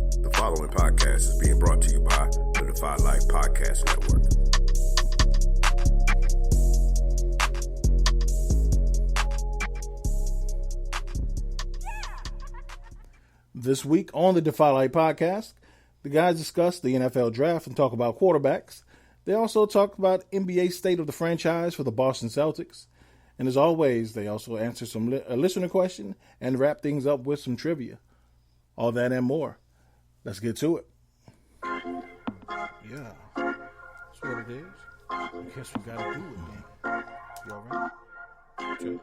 The following podcast is being brought to you by the Defy Life Podcast Network. This week on the Defy Life Podcast, the guys discuss the NFL draft and talk about quarterbacks. They also talk about NBA state of the franchise for the Boston Celtics. And as always, they also answer a listener question and wrap things up with some trivia. All that and more. Let's get to it. Yeah, that's what it is. I guess we gotta do it, man. You alright? Check.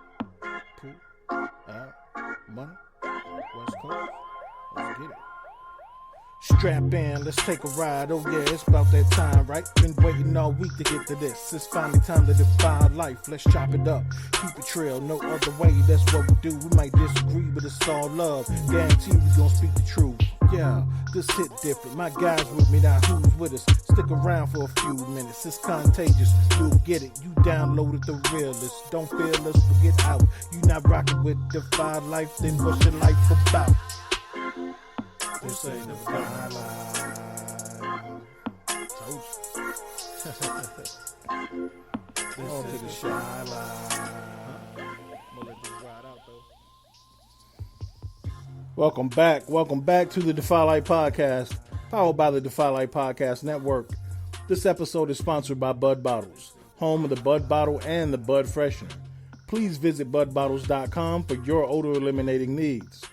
Pool. Out. Money. West Coast. Let's get it. Strap in, let's take a ride. Oh yeah, it's about that time, right? Been waiting all week to get to this. It's finally time to defy life. Let's chop it up, keep it trail, no other way. That's what we do. We might disagree, but it's all love. Guarantee we gon' speak the truth. Yeah, this hit different. My guys with me now. Who's with us? Stick around for a few minutes. It's contagious. You'll get it. You downloaded the realest. Don't feel us, but get out. You not rocking with Defy Life, then what's your life about? This ain't the Defy Life. Told you. On to the shy line. Welcome back to the Defy Life Podcast, powered by the Defy Life Podcast Network. This episode is sponsored by Bud Bottles, home of the Bud Bottle and the Bud Freshener. Please visit budbottles.com for your odor eliminating needs.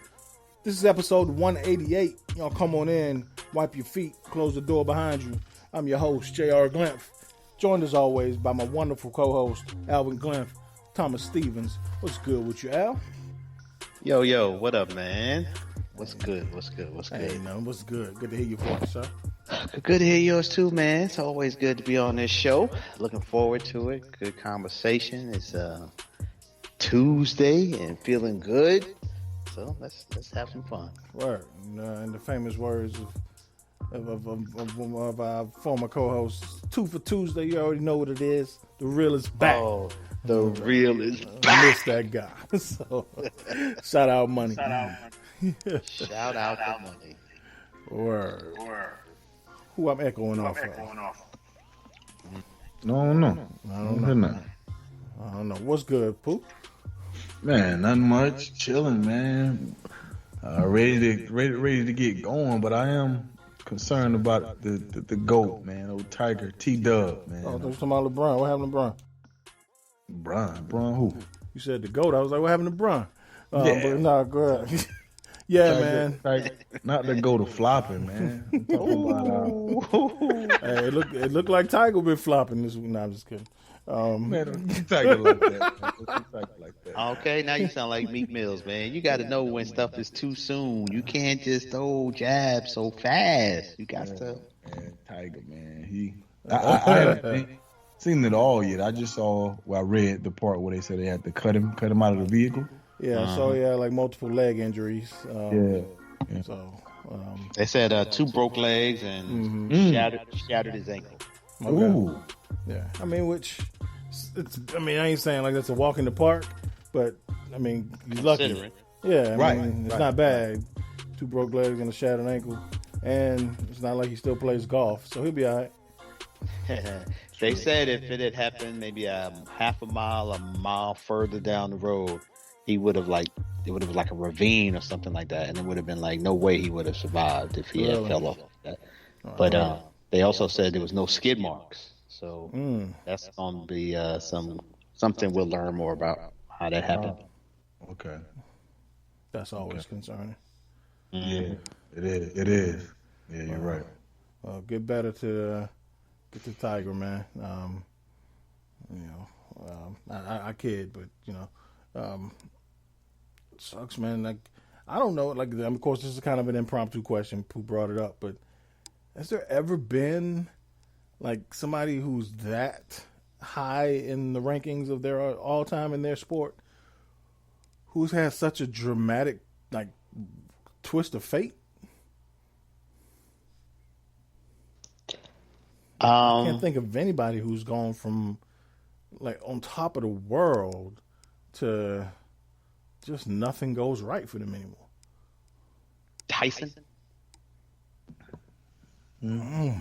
This is episode 188. Y'all come on in, wipe your feet, close the door behind you. I'm your host, J.R. Glimpf, joined as always by my wonderful co-host, Alvin Glimpf, Thomas Stevens. What's good with you, Al? Yo, what up, man? What's good? Hey, man, what's good? Good to hear your voice, sir. Good to hear yours too, man. It's always good to be on this show. Looking forward to it. Good conversation. It's Tuesday and feeling good. So let's have some fun. Word. In the famous words of our former co-host, 2 for Tuesday. You already know what it is. The real is back. Oh, the real is back. I miss that guy. So, shout out money. Shout out to money. Word. Who I'm echoing off of? No. I don't know. What's good, Poop? Man, nothing much. Chilling, man. Ready to get going, but I am concerned about the GOAT, man. Old Tiger, T-Dub, man. Oh, there's talking about LeBron. What happened to LeBron? Bron who? You said the GOAT. I was like, what happened to LeBron? Yeah. But nah, go ahead. Yeah, Tiger, man. Not the GOAT of flopping, man. I'm talking about, Hey, it looked like Tiger been flopping this week. Nah, I'm just kidding. man, don't Tiger like that. Okay, now you sound like Meek Mills, man. You got to know when stuff is too soon. You can't just throw jabs so fast. You got to. Man, Tiger, man. I haven't seen it all yet. I just saw. I read the part where they said they had to cut him out of the vehicle. Yeah, so he had like multiple leg injuries. Yeah. So They said 2 broke legs and shattered his ankle. okay. Ooh. Yeah, I mean, I ain't saying like that's a walk in the park, but I mean, he's lucky. Considering. Yeah, Right, it's not bad. 2 broke legs and a shattered ankle, and it's not like he still plays golf, so he'll be all right. They said if it had happened maybe a mile further down the road, it would have like a ravine or something like that, and it would have been like no way he would have survived if he had fell off like that. But they also said there was no skid marks, so that's going to be something we'll learn more about how that happened. Okay. That's always concerning. Yeah, it is. Yeah, you're right. Get better to get the Tiger, man. I kid, but it sucks, man. Like, I don't know. Like, of course, this is kind of an impromptu question. Who brought it up? But has there ever been like somebody who's that high in the rankings of their all time in their sport, who's had such a dramatic like twist of fate? I can't think of anybody who's gone from like on top of the world to just nothing goes right for them anymore. Tyson? But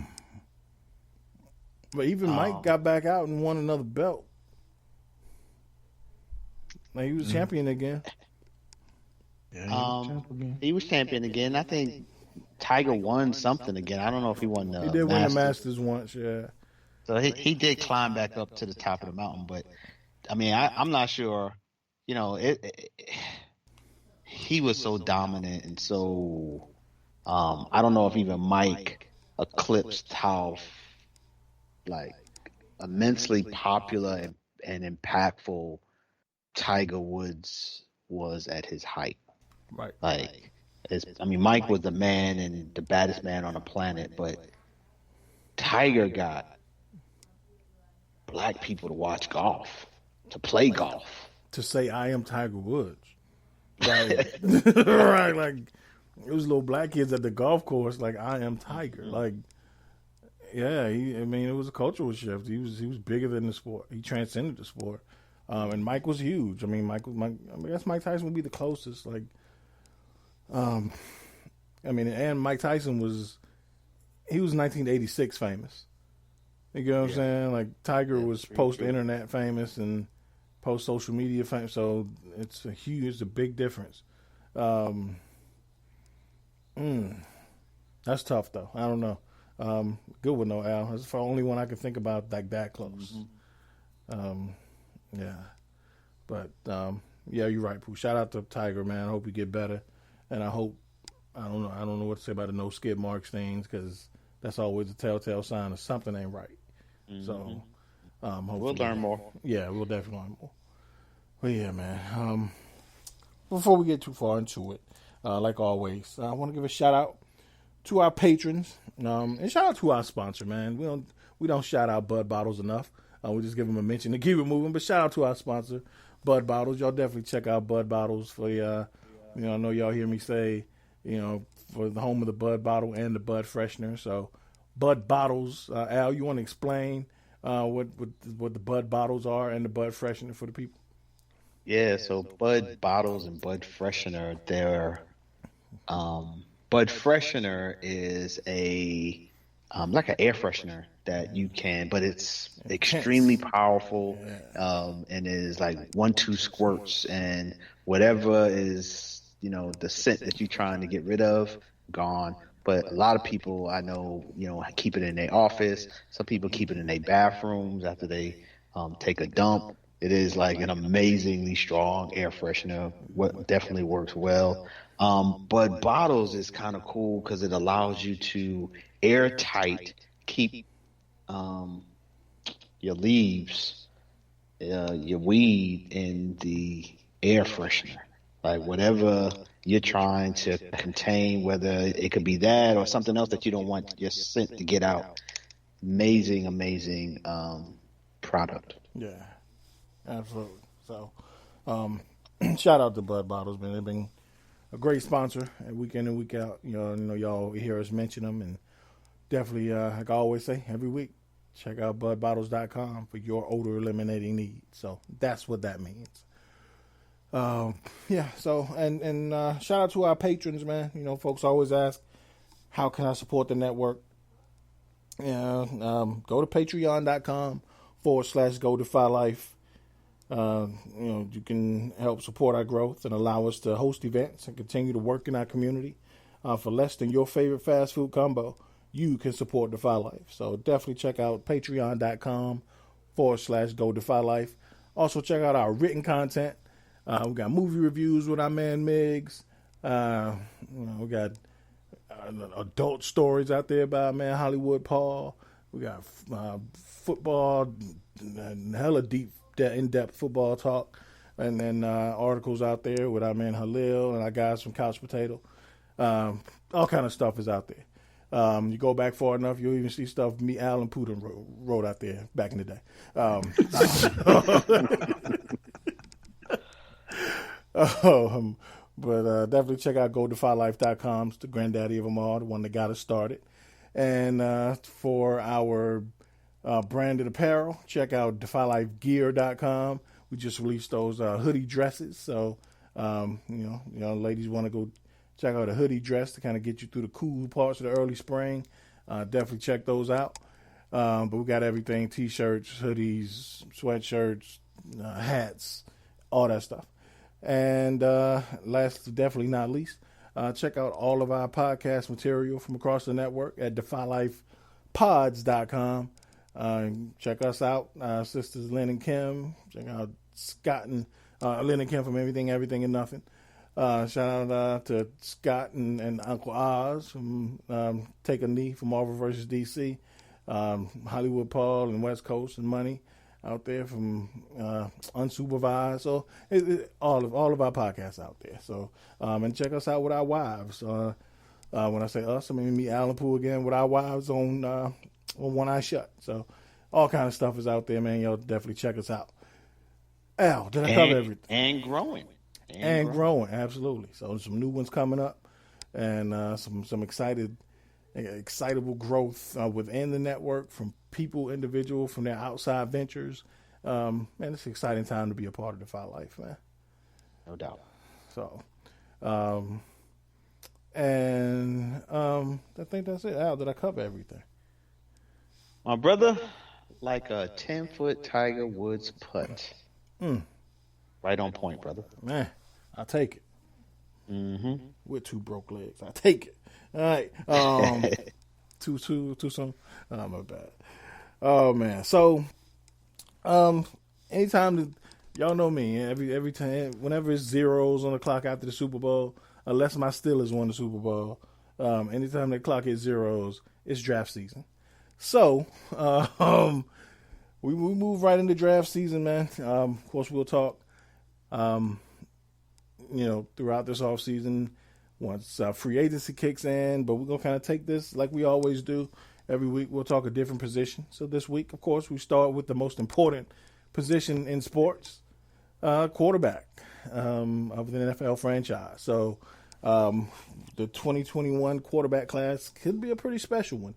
even Mike got back out and won another belt. Like he was champion again. Yeah, he was champion again. I think Tiger won something again. I don't know if he won the He did win the Masters. Masters once, yeah. So he did climb back up to the top of the mountain, but I mean, I'm not sure. You know, he was so dominant and so. I don't know if even Mike eclipsed how like immensely popular and impactful Tiger Woods was at his height. Right. Like, Mike was the man and the baddest man on the planet, but Tiger got black people to watch golf, to play golf. To say I am Tiger Woods. Like, right, like it was little black kids at the golf course like I am Tiger. Like, yeah, it was a cultural shift. He was bigger than the sport. He transcended the sport. And Mike was huge. I guess Mike Tyson would be the closest. Like, and Mike Tyson was 1986 famous. You know what I'm saying? Like Tiger was post-internet famous and post-social media famous. So it's a big difference. That's tough though. I don't know. Good one though, Al. That's the only one I can think about like that close. Yeah, but yeah, you're right, Pooh. Shout out to Tiger, man. I hope you get better, and I don't know what to say about the no skid marks things because that's always a telltale sign of something ain't right. So, we'll learn more. Yeah, we'll definitely learn more. But yeah, man. Before we get too far into it, like always, I want to give a shout out to our patrons, and shout out to our sponsor, man. We don't shout out Bud Bottles enough. We just give them a mention to keep it moving. But shout out to our sponsor, Bud Bottles. Y'all definitely check out Bud Bottles for I know y'all hear me say, for the home of the Bud Bottle and the Bud Freshener. So Bud Bottles, Al, you want to explain what the Bud Bottles are and the Bud Freshener for the people? Yeah, so Bud Bottles and Bud Freshener, they're Bud Freshener is a like an air freshener that you can, but it's extremely powerful, and is like 1-2 squirts, and whatever is the scent that you're trying to get rid of, gone. But a lot of people I know, keep it in their office. Some people keep it in their bathrooms after they take a dump. It is like an amazingly strong air freshener. What definitely works well. But bottles is kind of cool because it allows you to airtight keep your leaves, your weed in the air freshener. Like whatever you're trying to contain, whether it could be that or something else that you don't want your scent to get out. Amazing product. Yeah, absolutely. So, shout out to Bud Bottles, man. They've been a great sponsor, and week in and week out. Y'all hear us mention them, and definitely, like I always say, every week, check out budbottles.com for your odor eliminating needs. So that's what that means. Yeah. So and shout out to our patrons, man. Folks always ask, how can I support the network? Yeah. Go to patreon.com/GoDefyLife. You can help support our growth and allow us to host events and continue to work in our community. For less than your favorite fast food combo, you can support Defy Life. So definitely check out patreon.com/GoDefyLife. Also check out our written content. We got movie reviews with our man Miggs. We got adult stories out there by our man Hollywood Paul. We got football, hella deep, in-depth football talk, and then articles out there with our man Halil and our guys from Couch Potato. All kind of stuff is out there. You go back far enough, you'll even see stuff me, Al, and Putin wrote out there back in the day. But definitely check out GoDefyLife.com. It's the granddaddy of them all, the one that got us started. And for our branded apparel, check out DefyLifeGear.com. We just released those hoodie dresses. So, ladies want to go check out a hoodie dress to kind of get you through the cool parts of the early spring. Definitely check those out. But we got everything: t-shirts, hoodies, sweatshirts, hats, all that stuff. And last, definitely not least, check out all of our podcast material from across the network at defylifepods.com. Check us out, sisters Lynn and Kim. Check out Scott and Lynn and Kim from Everything, and Nothing. Shout out to Scott and Uncle Oz from Take a Knee from Marvel vs. DC. Hollywood Paul and West Coast and Money out there from Unsupervised. So all of our podcasts out there. So and check us out with our wives. When I say us, I mean me, Alan Poole again with our wives on One Eye Shut. So all kind of stuff is out there, man. Y'all definitely check us out. Al, did I cover everything? And growing. And growing, absolutely. So some new ones coming up, and some excitable growth within the network from individual, from their outside ventures. Man, it's an exciting time to be a part of Defy Life, man. No doubt. So, I think that's it. Al, did I cover everything? My brother, like a 10-foot Tiger Woods putt. Right on point, brother. Man, I'll take it. Mm-hmm. With two broke legs. I'll take it. All right. Too soon? Oh, my bad. Oh, man. So, anytime y'all know me, every time, whenever it's zeros on the clock after the Super Bowl, unless my Steelers won the Super Bowl, anytime the clock hits zeros, it's draft season. So, we move right into draft season, man. Of course, we'll talk, throughout this off season once free agency kicks in. But we're gonna kind of take this like we always do. Every week we'll talk a different position. So this week, of course, we start with the most important position in sports, quarterback of the NFL franchise. So the 2021 quarterback class could be a pretty special one.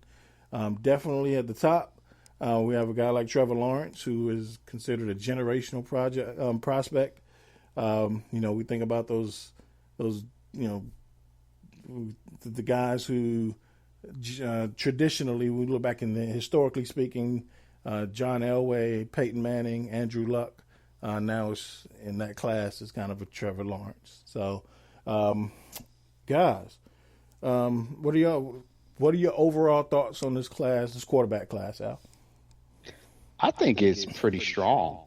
Definitely at the top. We have a guy like Trevor Lawrence, who is considered a generational prospect. We think about those the guys who traditionally, we look back historically speaking, John Elway, Peyton Manning, Andrew Luck. Now it's in that class is kind of a Trevor Lawrence. So, guys, what are your overall thoughts on this quarterback class, Al? I think it's pretty strong.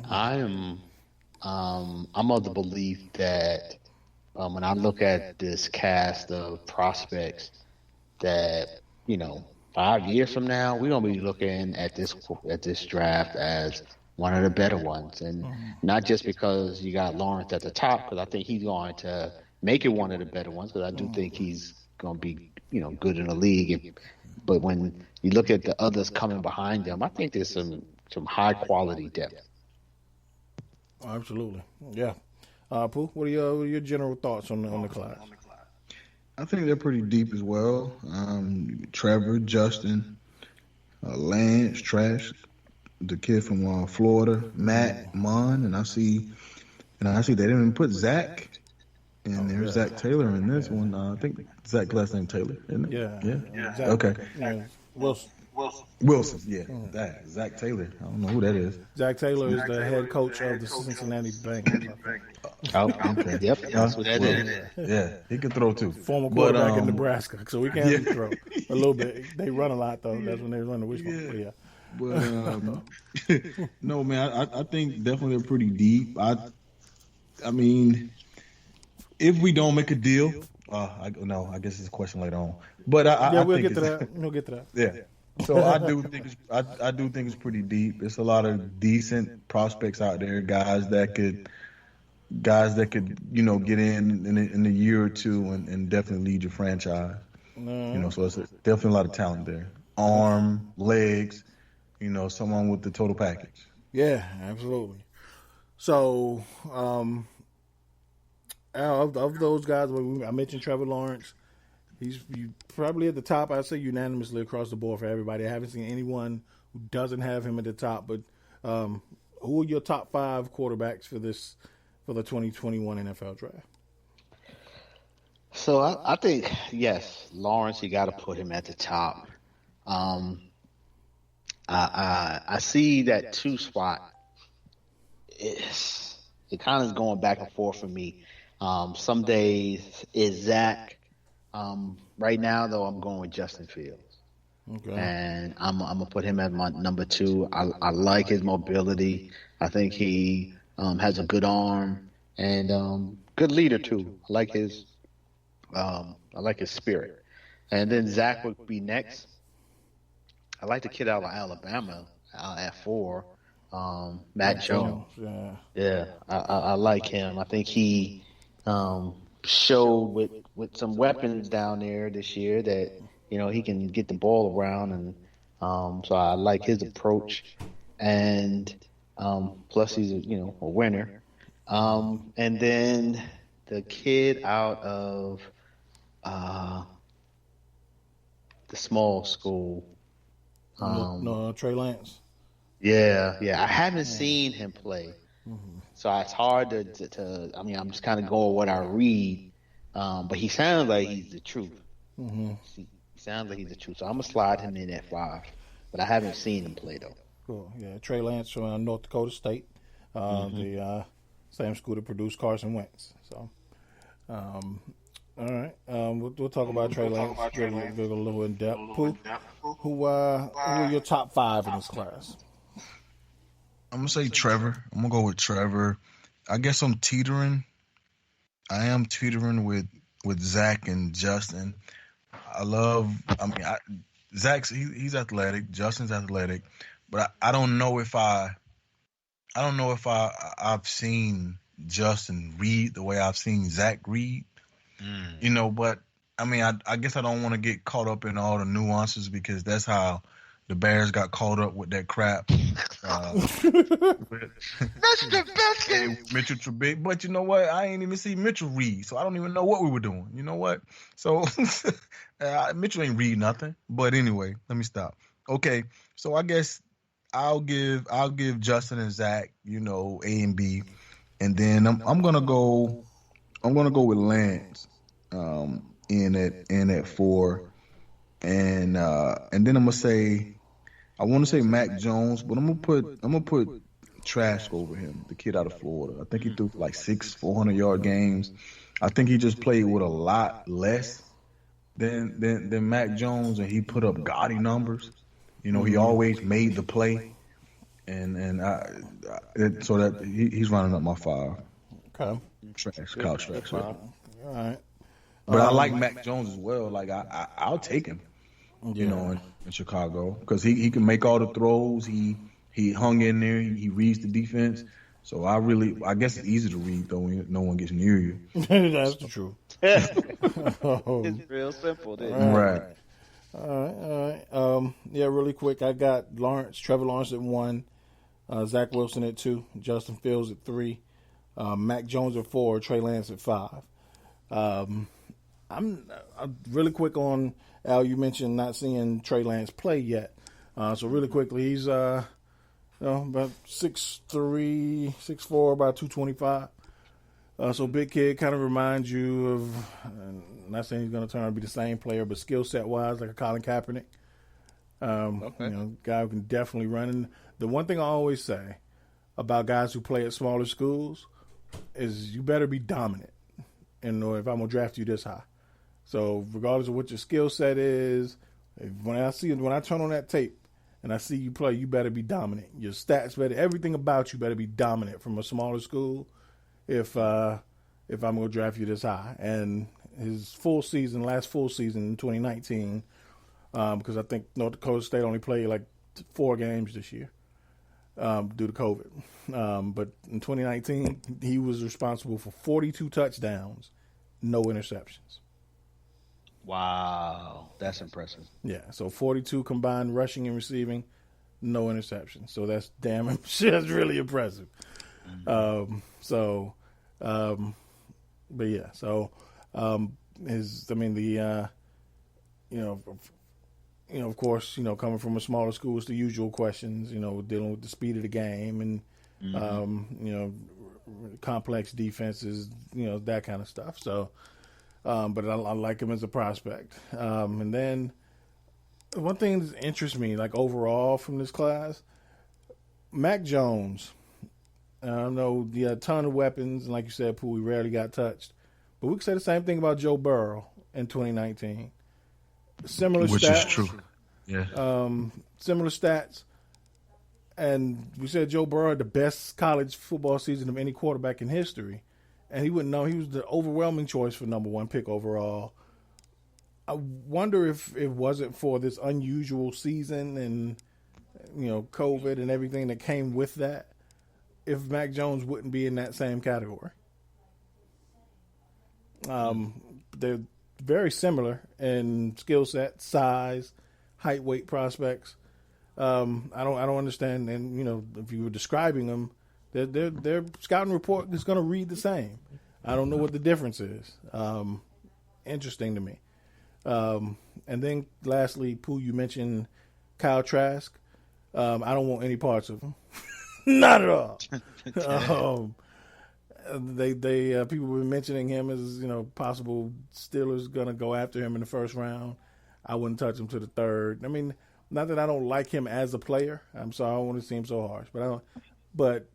I'm of the belief that when I look at this cast of prospects, that 5 years from now we're gonna be looking at this draft as one of the better ones, and not just because you got Lawrence at the top, because I think he's going to make it one of the better ones, because I do think he's going to be good in the league. But when you look at the others coming behind them, I think there's some high quality depth. Absolutely, yeah. Pooh, what are your general thoughts on the class? I think they're pretty deep as well. Trevor, Justin, Lance, Trask, the kid from Florida, Matt, Mon, and I see they didn't even put Zach. And there's Zach Taylor in this one. I think Zach's last name Taylor, isn't it? Yeah. Zach, okay. Wilson. Yeah. Zach Taylor. I don't know who that is. Zach Taylor is the head coach of the Cincinnati Bengals. Oh, okay. Yep. That's what that is. Yeah, he can throw too. Former quarterback in Nebraska, so we can throw a little bit. They run a lot though. That's when they run the wishbone. Yeah. But no, man, I think definitely they're pretty deep. I mean, if we don't make a deal, I guess it's a question later on. But we'll get to that. We'll get to that. Yeah. So I do think it's pretty deep. It's a lot of decent prospects out there, guys that could get in a year or two and definitely lead your franchise. So it's definitely a lot of talent there. Arm, legs, someone with the total package. Yeah, absolutely. So, of those guys, I mentioned Trevor Lawrence. He's probably at the top, I'd say unanimously across the board for everybody. I haven't seen anyone who doesn't have him at the top. But who are your top 5 quarterbacks for the 2021 NFL draft? So I think, yes, Lawrence, you got to put him at the top. I see that 2 spot. It kind of is going back and forth for me. Some days is Zach. Right now, though, I'm going with Justin Fields. Okay. And I'm gonna put him as my number 2. I like his mobility. I think he has a good arm and good leader too. I like his spirit. And then Zach would be next. I like the kid out of Alabama at 4, Matt Jones. Yeah, I like him. I think he showed with some weapons down there this year that he can get the ball around, and so I like his approach. And plus he's a winner. And then the kid out of the small school. No, Trey Lance. Yeah. I haven't seen him play, so it's hard to. I mean, I'm just kind of going what I read, but he sounds like he's the truth. Mm-hmm. He sounds like he's the truth, so I'm gonna slide him in at 5. But I haven't seen him play though. Cool. Yeah, Trey Lance from North Dakota State, the same school that produced Carson Wentz. So, all right, we'll talk about Trey Lance. Go a little in depth. Who are your top 5 in this class? I'm gonna say Trevor. I'm gonna go with Trevor. I guess I'm teetering. I am teetering with Zach and Justin. Zach's he's athletic. Justin's athletic, but I don't know if I've seen Justin read the way I've seen Zach read. But I mean, I guess I don't want to get caught up in all the nuances because that's how the Bears got caught up with that crap. That's the best. Mitchell Trubisky, but you know what? I ain't even see Mitchell read, so I don't even know what we were doing. You know what? So Mitchell ain't read nothing. But anyway, let me stop. Okay, so I guess I'll give Justin and Zach, A and B, and then I'm gonna go with Lance, in at 4, and then I'm gonna say. I want to say Mac Jones, but I'm gonna put Trask over him, the kid out of Florida. I think he threw like 6 400-yard games. I think he just played with a lot less than Mac Jones, and he put up gaudy numbers. He always made the play, so that he's running up my 5. Okay. Kyle Trask. All right. But I like Mac Jones as well. Like I'll take him. In Chicago, because he can make all the throws. He hung in there. He reads the defense. So I guess it's easy to read though when no one gets near you. That's the truth. It's real simple, dude. Right. All right. Yeah, really quick. I got Trevor Lawrence at 1, Zach Wilson at 2, Justin Fields at 3, Mac Jones at 4, Trey Lance at 5. I'm really quick on. Al, you mentioned not seeing Trey Lance play yet. So really quickly, he's about 6'3", 6'4", about 225. So big kid, kind of reminds you of, not saying he's going to turn out to be the same player, but skill set wise, like a Colin Kaepernick. Guy who can definitely run. And the one thing I always say about guys who play at smaller schools is you better be dominant. And if I'm going to draft you this high. So regardless of what your skill set is, when I turn on that tape and I see you play, you better be dominant. Your stats better, everything about you better be dominant from a smaller school. If I'm going to draft you this high, and his last full season in 2019, because I think North Dakota State only played like 4 games this year due to COVID. But in 2019, he was responsible for 42 touchdowns, no interceptions. Wow, that's impressive. Yeah, so 42 combined rushing and receiving, no interceptions. So that's that's really impressive. Mm-hmm. But yeah, so of course, coming from a smaller school, it's the usual questions, dealing with the speed of the game and, complex defenses, that kind of stuff. So, but I like him as a prospect. And then One thing that interests me, like overall from this class, Mac Jones. I don't know, he had a ton of weapons, and like you said, Pooh, he rarely got touched. But we could say the same thing about Joe Burrow in 2019. Similar Which stats. is true. Yeah. Similar stats. And we said Joe Burrow had the best college football season of any quarterback in history. And he wouldn't know. He was the overwhelming choice for number 1 pick overall. I wonder if it wasn't for this unusual season and, COVID and everything that came with that, if Mac Jones wouldn't be in that same category. They're very similar in skill set, size, height, weight, prospects. I don't understand. And if you were describing them, their scouting report is going to read the same. I don't know what the difference is. Interesting to me. And then lastly, Pooh, you mentioned Kyle Trask. I don't want any parts of him. Not at all. They people were mentioning him as possible Steelers going to go after him in the first round. I wouldn't touch him to the third. I mean, not that I don't like him as a player. I'm sorry, I don't want to seem so harsh, but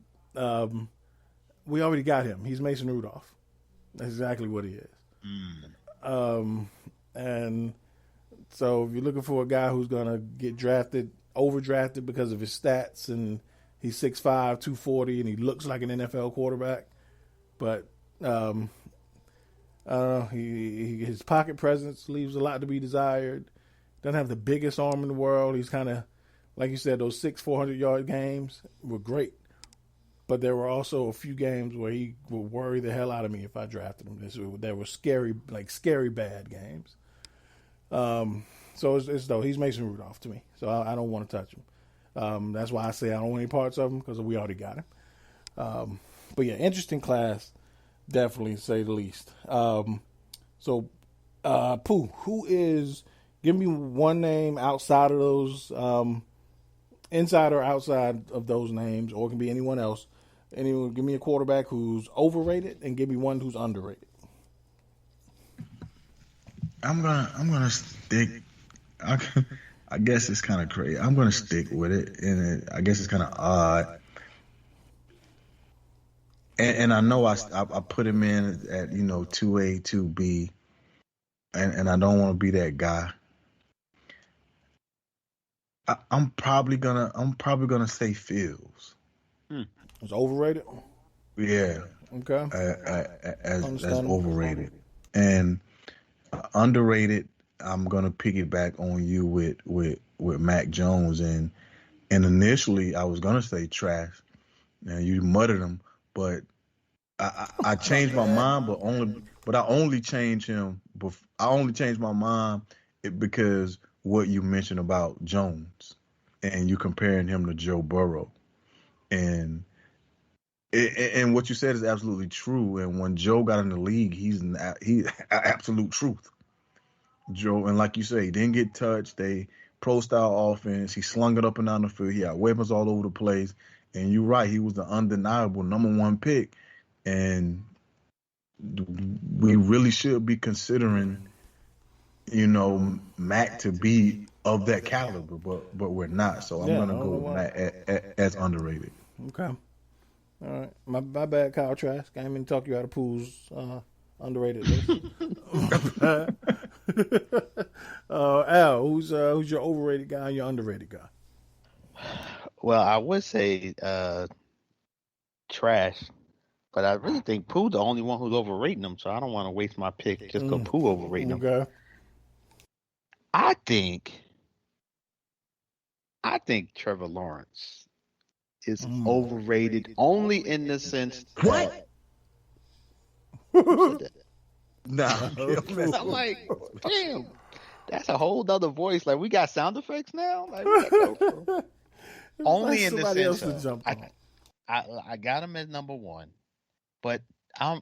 we already got him. He's Mason Rudolph. That's exactly what he is. And so if you're looking for a guy who's going to get overdrafted because of his stats, and he's 6'5", 240, and he looks like an NFL quarterback, but I don't know, his pocket presence leaves a lot to be desired. Doesn't have the biggest arm in the world. He's kind of, like you said, those 400-yard games were great. But there were also a few games where he would worry the hell out of me if I drafted him. There were scary bad games. So it's though he's Mason Rudolph to me. So I don't want to touch him. That's why I say I don't want any parts of him, because we already got him. But yeah, interesting class, definitely, to say the least. So Pooh, give me one name outside of those, inside or outside of those names, or it can be anyone else. Anyone, give me a quarterback who's overrated, and give me one who's underrated. I'm gonna stick. I guess it's kind of crazy. I'm gonna stick with it, and I guess it's kind of odd. And I know I put him in at 2A, 2B, and I don't want to be that guy. I'm probably gonna say Fields. It's overrated. Yeah. Okay. As overrated, and underrated. I'm gonna piggyback on you with Mac Jones, and initially I was gonna say Trask. Now you muttered him, but I changed my mind. But I only changed him. I only changed my mind because what you mentioned about Jones, and you comparing him to Joe Burrow, and what you said is absolutely true. And when Joe got in the league, he's absolute truth. Joe, and like you say, he didn't get touched. They pro-style offense. He slung it up and down the field. He had weapons all over the place. And you're right, he was the undeniable number 1 pick. And we really should be considering, Mac to be of that caliber, but we're not. So I'm gonna go with Mac as underrated. Okay. All right. My bad, Kyle Trask. I didn't mean to talk you out of Pooh's underrated list. Al, who's your overrated guy and your underrated guy? Well, I would say Trash, but I really think Pooh the only one who's overrating him, so I don't want to waste my pick just go Pooh overrating him. Okay. I think Trevor Lawrence is overrated only in the sense that Nah. I'm like, damn, that's a whole other voice. Like, we got sound effects now. Like, we got to go only in the sense of, I got him as number 1, but as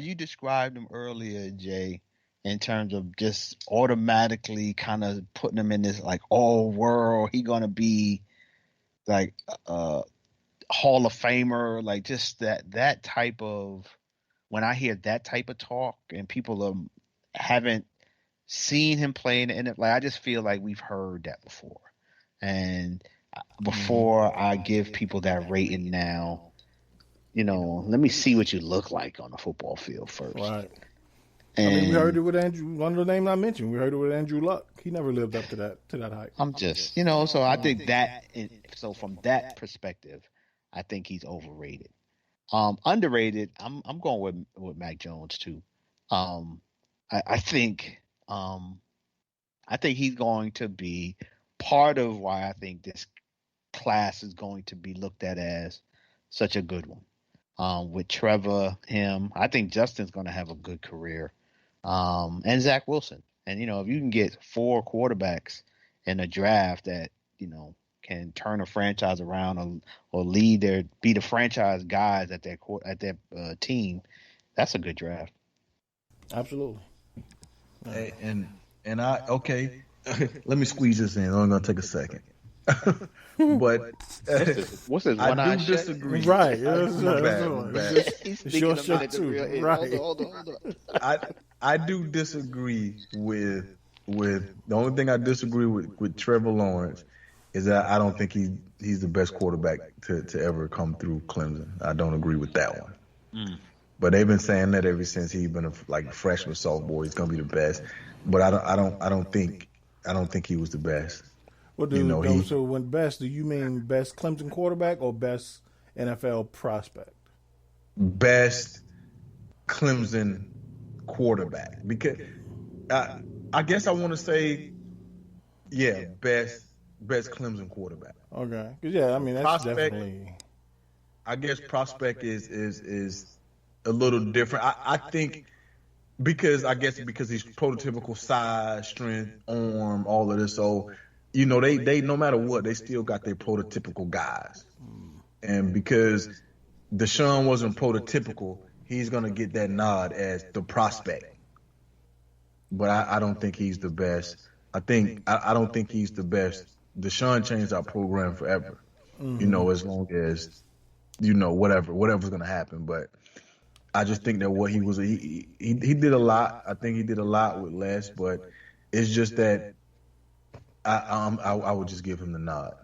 you described him earlier, Jay, in terms of just automatically kind of putting him in this like all world, he gonna be like Hall of Famer, like just that type of. When I hear that type of talk and people haven't seen him play in the NFL. Like, I just feel like we've heard that before. And before I give people that rating now, let me see what you look like on the football field first. Right. And we heard it with Andrew. One of the names I mentioned, we heard it with Andrew Luck. He never lived up to that height. I'm just, so I think that. So from that perspective, I think he's overrated. Underrated. I'm going with Mac Jones too. I think he's going to be part of why I think this class is going to be looked at as such a good one. With Trevor, him, I think Justin's going to have a good career. And Zach Wilson. And, if you can get 4 quarterbacks in a draft that, can turn a franchise around or be the franchise guys at their team, that's a good draft. Absolutely. Hey, and I let me squeeze this in. It's only gonna take a second. But what's his one I eye do shut? disagree. Right. My bad. He's your thinking a shot minute too. to real. Right. Hold on. I do disagree with the only thing I disagree with Trevor Lawrence is that I don't think he's the best quarterback to ever come through Clemson. I don't agree with that one. But they've been saying that ever since he's been a freshman, sophomore. He's gonna be the best. But I don't think he was the best. Well, so when best, do you mean best Clemson quarterback or best NFL prospect? Best Clemson quarterback, because I guess I want to say, best Clemson quarterback. Okay, because I mean that's Prospect, definitely. I guess prospect is a little different. I think because he's prototypical size, strength, arm, all of this. So they no matter what, they still got their prototypical guys, and because Deshaun wasn't prototypical, he's gonna get that nod as the prospect. But I don't think he's the best. I don't think he's the best. Deshaun changed our program forever. As long as whatever's gonna happen. But I just think that what he was, he did a lot. I think he did a lot with less. But it's just that I would just give him the nod.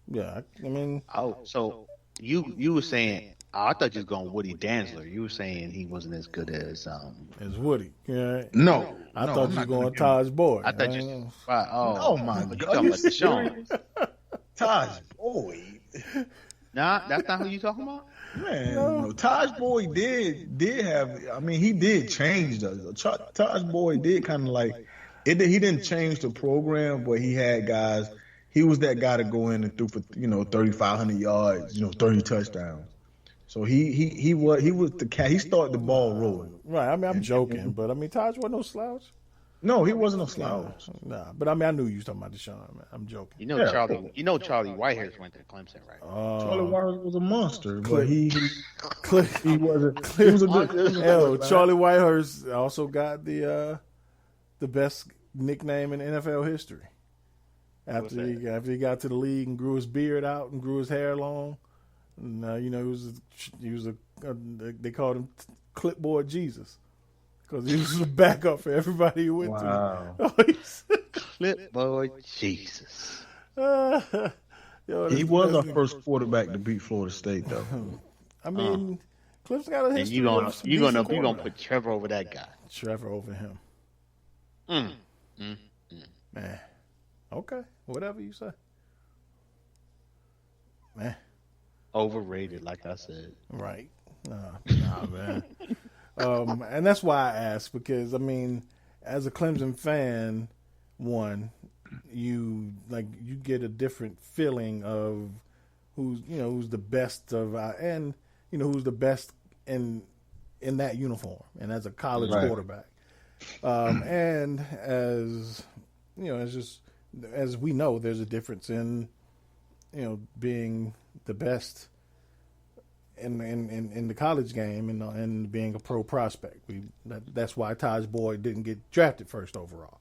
Yeah, I mean. Oh, so you were saying? I thought you was going Woody Dantzler. You were saying he wasn't as good as Woody. Yeah. No, I thought you were going Taj Boyd. I thought you. Oh my God! You talking about Deshaun? Taj Boyd. Nah, that's not who you talking about. Man, no. Taj Boyd did have. I mean, he did change Taj Boyd did kind of like it. He didn't change the program, but he had guys. He was that guy to go in and threw for 3,500 yards, 30 touchdowns. So he was the cat. He started the ball rolling. Right. I mean, I'm joking, but I mean, Taj wasn't no slouch. No, he wasn't a slouch. Nah, but I mean, I knew you was talking about Deshaun, man. I'm joking. Charlie Whitehurst went to Clemson, right? Charlie Whitehurst was a monster, but he wasn't. He was a good. Charlie Whitehurst also got the best nickname in NFL history. After he got to the league and grew his beard out and grew his hair long, and he was they called him Clipboard Jesus. Because he was a backup for everybody he went to. Clipboard Jesus. He was our first quarterback to beat Florida State, though. I mean, Cliff's got a history. And you're gonna put Trevor over that guy. Trevor over him. Man. Okay. Whatever you say. Man. Overrated, like I said. Right. Nah, man. And that's why I asked, because I mean, as a Clemson fan, you get a different feeling of who's the best of and who's the best in that uniform and as a college quarterback. And as we know, there's a difference in being the best in the college game and being a pro prospect. That's why Taj Boyd didn't get drafted first overall,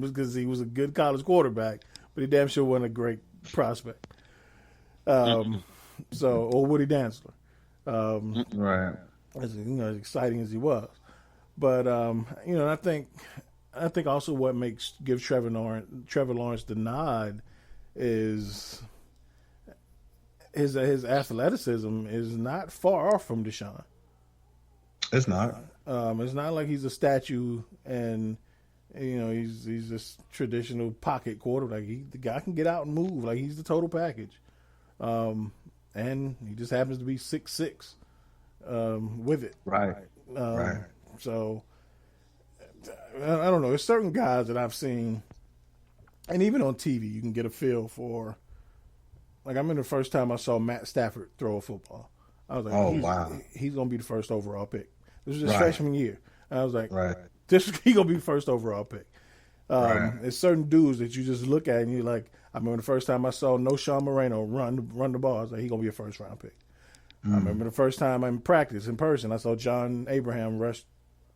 because he was a good college quarterback, but he damn sure wasn't a great prospect. Or Woody Dantzler, Right? as exciting as he was, But I think also what gives Trevor Lawrence the nod is his athleticism is not far off from Deshaun. It's not. It's not like he's a statue and he's this traditional pocket quarterback. The guy can get out and move. Like, he's the total package. And he just happens to be 6'6" with it. Right. Right. So I don't know. There's certain guys that I've seen, and even on TV, you can get a feel for. Like, I remember the first time I saw Matt Stafford throw a football. I was like, "Oh, wow, he's gonna be the first overall pick." This was his freshman year. And I was like, "Right, he gonna be the first overall pick." There's certain dudes that you just look at and you're like, I remember the first time I saw Sean Moreno run the ball. I was like, he's gonna be a first round pick. I remember the first time in practice in person, I saw John Abraham rush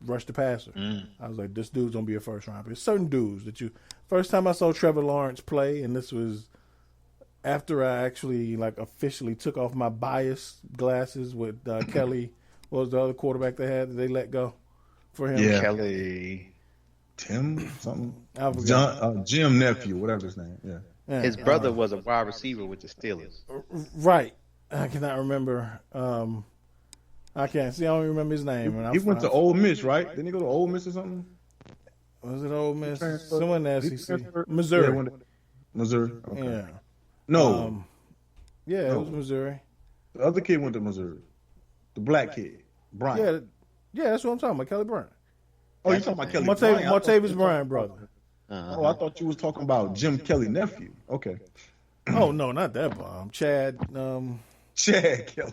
the passer. I was like, this dude's gonna be a first round pick. Certain dudes that first time I saw Trevor Lawrence play, and this was after I actually officially took off my bias glasses with Kelly. What was the other quarterback they had that they let go for him? Yeah. Kelly. Tim something. I forgot. Jim nephew, whatever his name. Yeah. His brother was a wide receiver with the Steelers. Right. I cannot remember. I can't see. I don't even remember his name. He went to Ole Miss, right? Didn't he go to Ole Miss or something? Was it Ole Miss? Someone in the SEC. Missouri. Yeah, Missouri. Okay. Yeah. No. It was Missouri. The other kid went to Missouri. The black kid, Bryant. Yeah, that's what I'm talking about, Kelly Bryant. Oh, you're talking about Kelly Bryant? Martavis Bryant, brother. Oh, I thought you was talking about Jim Kelly nephew. Okay. Oh no, not that bomb. Chad Kelly.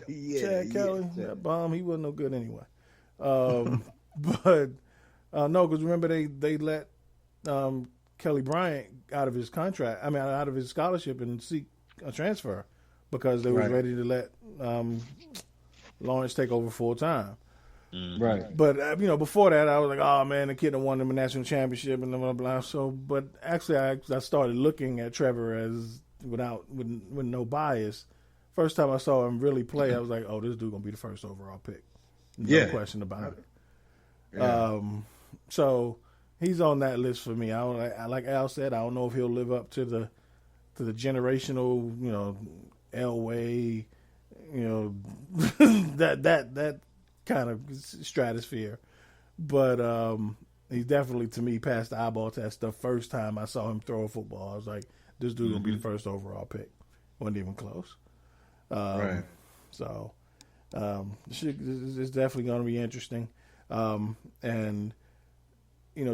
Yeah, Chad Kelly. That bomb. He wasn't no good anyway. But no, because remember they let Kelly Bryant out of his contract. I mean, out of his scholarship and seek a transfer because they was ready to let Lawrence take over full time. Right. But before that, I was like, oh man, the kid that won them a national championship and blah blah blah. So, but actually, I started looking at Trevor as with no bias. First time I saw him really play, I was like, oh, this dude gonna be the first overall pick. No question about it. Yeah. So he's on that list for me. Like Al said, I don't know if he'll live up to the generational, Elway, that kind of stratosphere. But he definitely, to me, passed the eyeball test the first time I saw him throw a football. I was like, this dude gonna be the first overall pick. Wasn't even close. Right. So it's definitely going to be interesting. And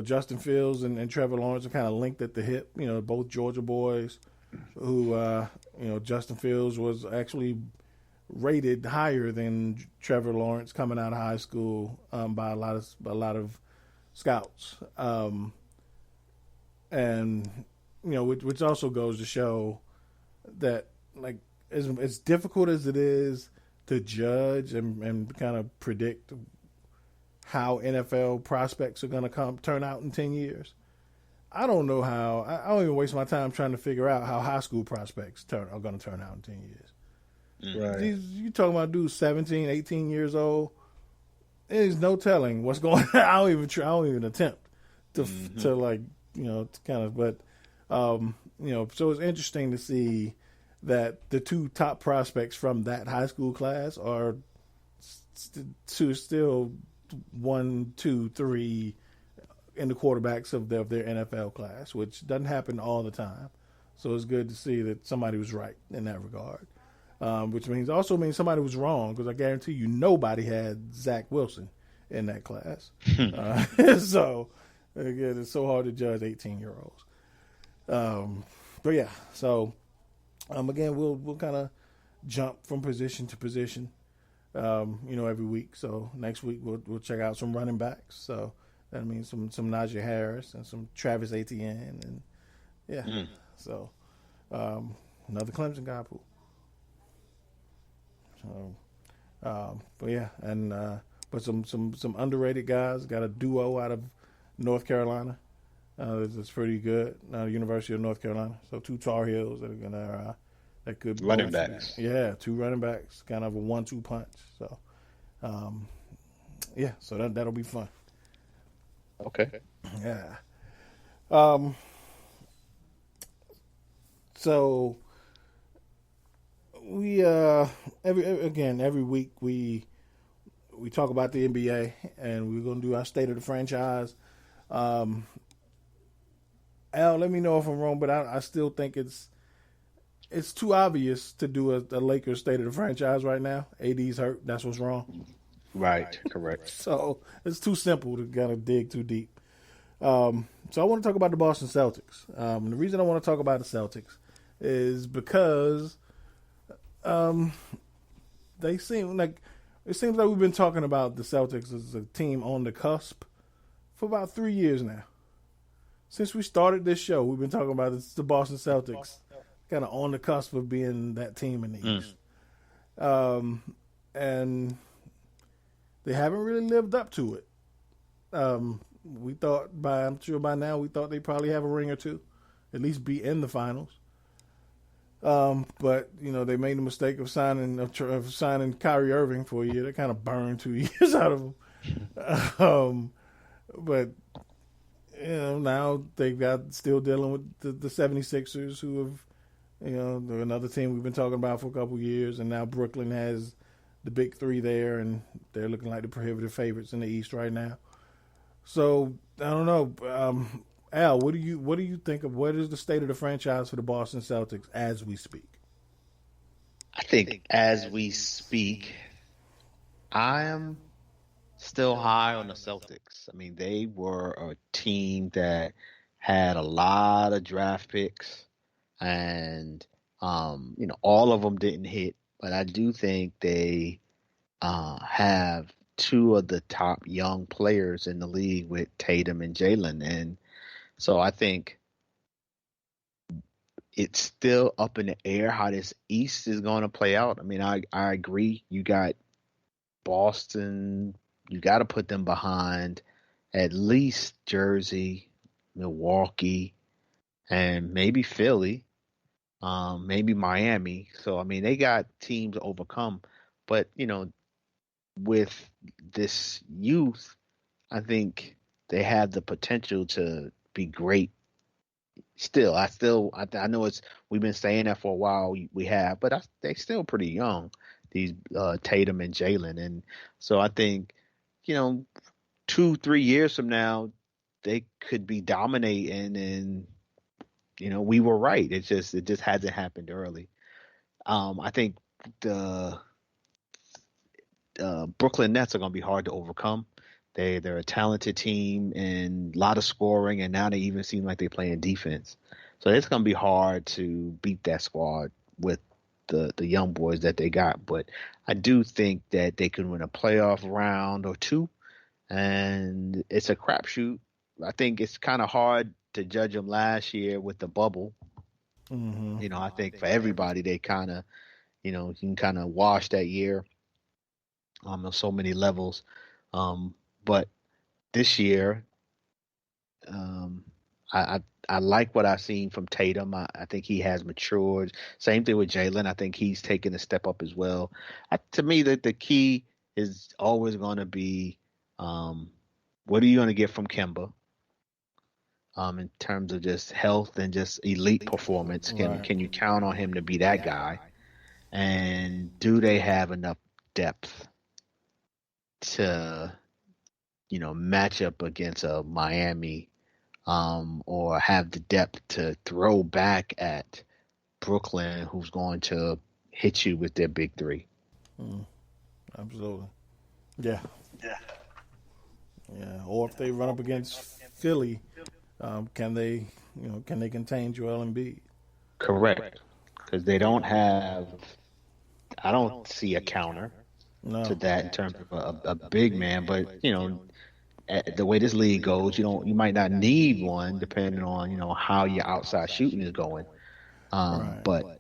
Justin Fields and Trevor Lawrence are kind of linked at the hip. Both Georgia boys. Who Justin Fields was actually rated higher than Trevor Lawrence coming out of high school by a lot of scouts. And which also goes to show that as difficult as it is to judge and kind of predict how NFL prospects are going to turn out in 10 years, I don't know how. I don't even waste my time trying to figure out how high school prospects are going to turn out in 10 years. Right. You talking about dudes 17, 18 years old. There's no telling what's going on. I don't even attempt to kind of, but so it's interesting to see that the two top prospects from that high school class are still 1, 2, 3 in the quarterbacks of their NFL class, which doesn't happen all the time. So it's good to see that somebody was right in that regard, which also means somebody was wrong, because I guarantee you nobody had Zach Wilson in that class. So again, it's so hard to judge 18-year-olds. But yeah, so again, we'll kind of jump from position to position, every week. So next week we'll check out some running backs. So that means some Najee Harris and some Travis Etienne, and so another Clemson guy pool. So, but yeah, and but some underrated guys. Got a duo out of North Carolina. It's pretty good. University of North Carolina. So 2 Tar Heels that are gonna that could running backs. Yeah, 2 running backs, kind of a 1-2 punch. So, so that'll be fun. Okay. Yeah. So we every week we talk about the NBA, and we're gonna do our state of the franchise. Um, Al, let me know if I'm wrong, but I still think it's too obvious to do a Lakers state of the franchise right now. AD's hurt. That's what's wrong. Right. Correct. So it's too simple to kind of dig too deep. So I want to talk about the Boston Celtics. The reason I want to talk about the Celtics is because they seem like it seems like we've been talking about the Celtics as a team on the cusp for about 3 years now. Since we started this show, we've been talking about the Boston Celtics kind of on the cusp of being that team in the East. And they haven't really lived up to it. We thought I'm sure by now, we thought they'd probably have a ring or two, at least be in the finals. But they made the mistake of signing Kyrie Irving for a year. They kind of burned 2 years out of him. But now they've got still dealing with the 76ers, who have they're another team we've been talking about for a couple of years, and now Brooklyn has the big three there, and they're looking like the prohibitive favorites in the East right now. So I don't know. Al, what do you think of what is the state of the franchise for the Boston Celtics as we speak? I think as we speak, I am still high on the Celtics. I mean, they were a team that had a lot of draft picks, and all of them didn't hit. But I do think they have two of the top young players in the league with Tatum and Jalen, and so I think it's still up in the air how this East is going to play out. I mean, I agree. You got Boston. You got to put them behind at least Jersey, Milwaukee, and maybe Philly, maybe Miami. So, I mean, they got teams to overcome. But, with this youth, I think they have the potential to be great. Still, I know we've been saying that for a while. We have, but they're still pretty young. These Tatum and Jalen, and so I think 2-3 years from now they could be dominating, and we were right. It just hasn't happened early. I think the Brooklyn Nets are going to be hard to overcome. They're a talented team and a lot of scoring, and now they even seem like they're playing defense. So it's going to be hard to beat that squad with the young boys that they got. But I do think that they could win a playoff round or two, and it's a crapshoot. I think it's kind of hard to judge them last year with the bubble. Mm-hmm. I think for everybody, they kind of, you can kind of wash that year on so many levels. But this year, I like what I've seen from Tatum. I think he has matured. Same thing with Jalen. I think he's taken a step up as well. To me, the key is always going to be what are you going to get from Kemba in terms of just health and just elite performance. Can you count on him to be that guy? And do they have enough depth to match up against a Miami, or have the depth to throw back at Brooklyn, who's going to hit you with their big three? Absolutely. Yeah. Or if they run up against Philly, can they contain Joel Embiid? Correct. Because they don't have. I don't see a counter to that in terms of a big man, but the way this league goes, you might not need one depending on how your outside shooting is going. Right. But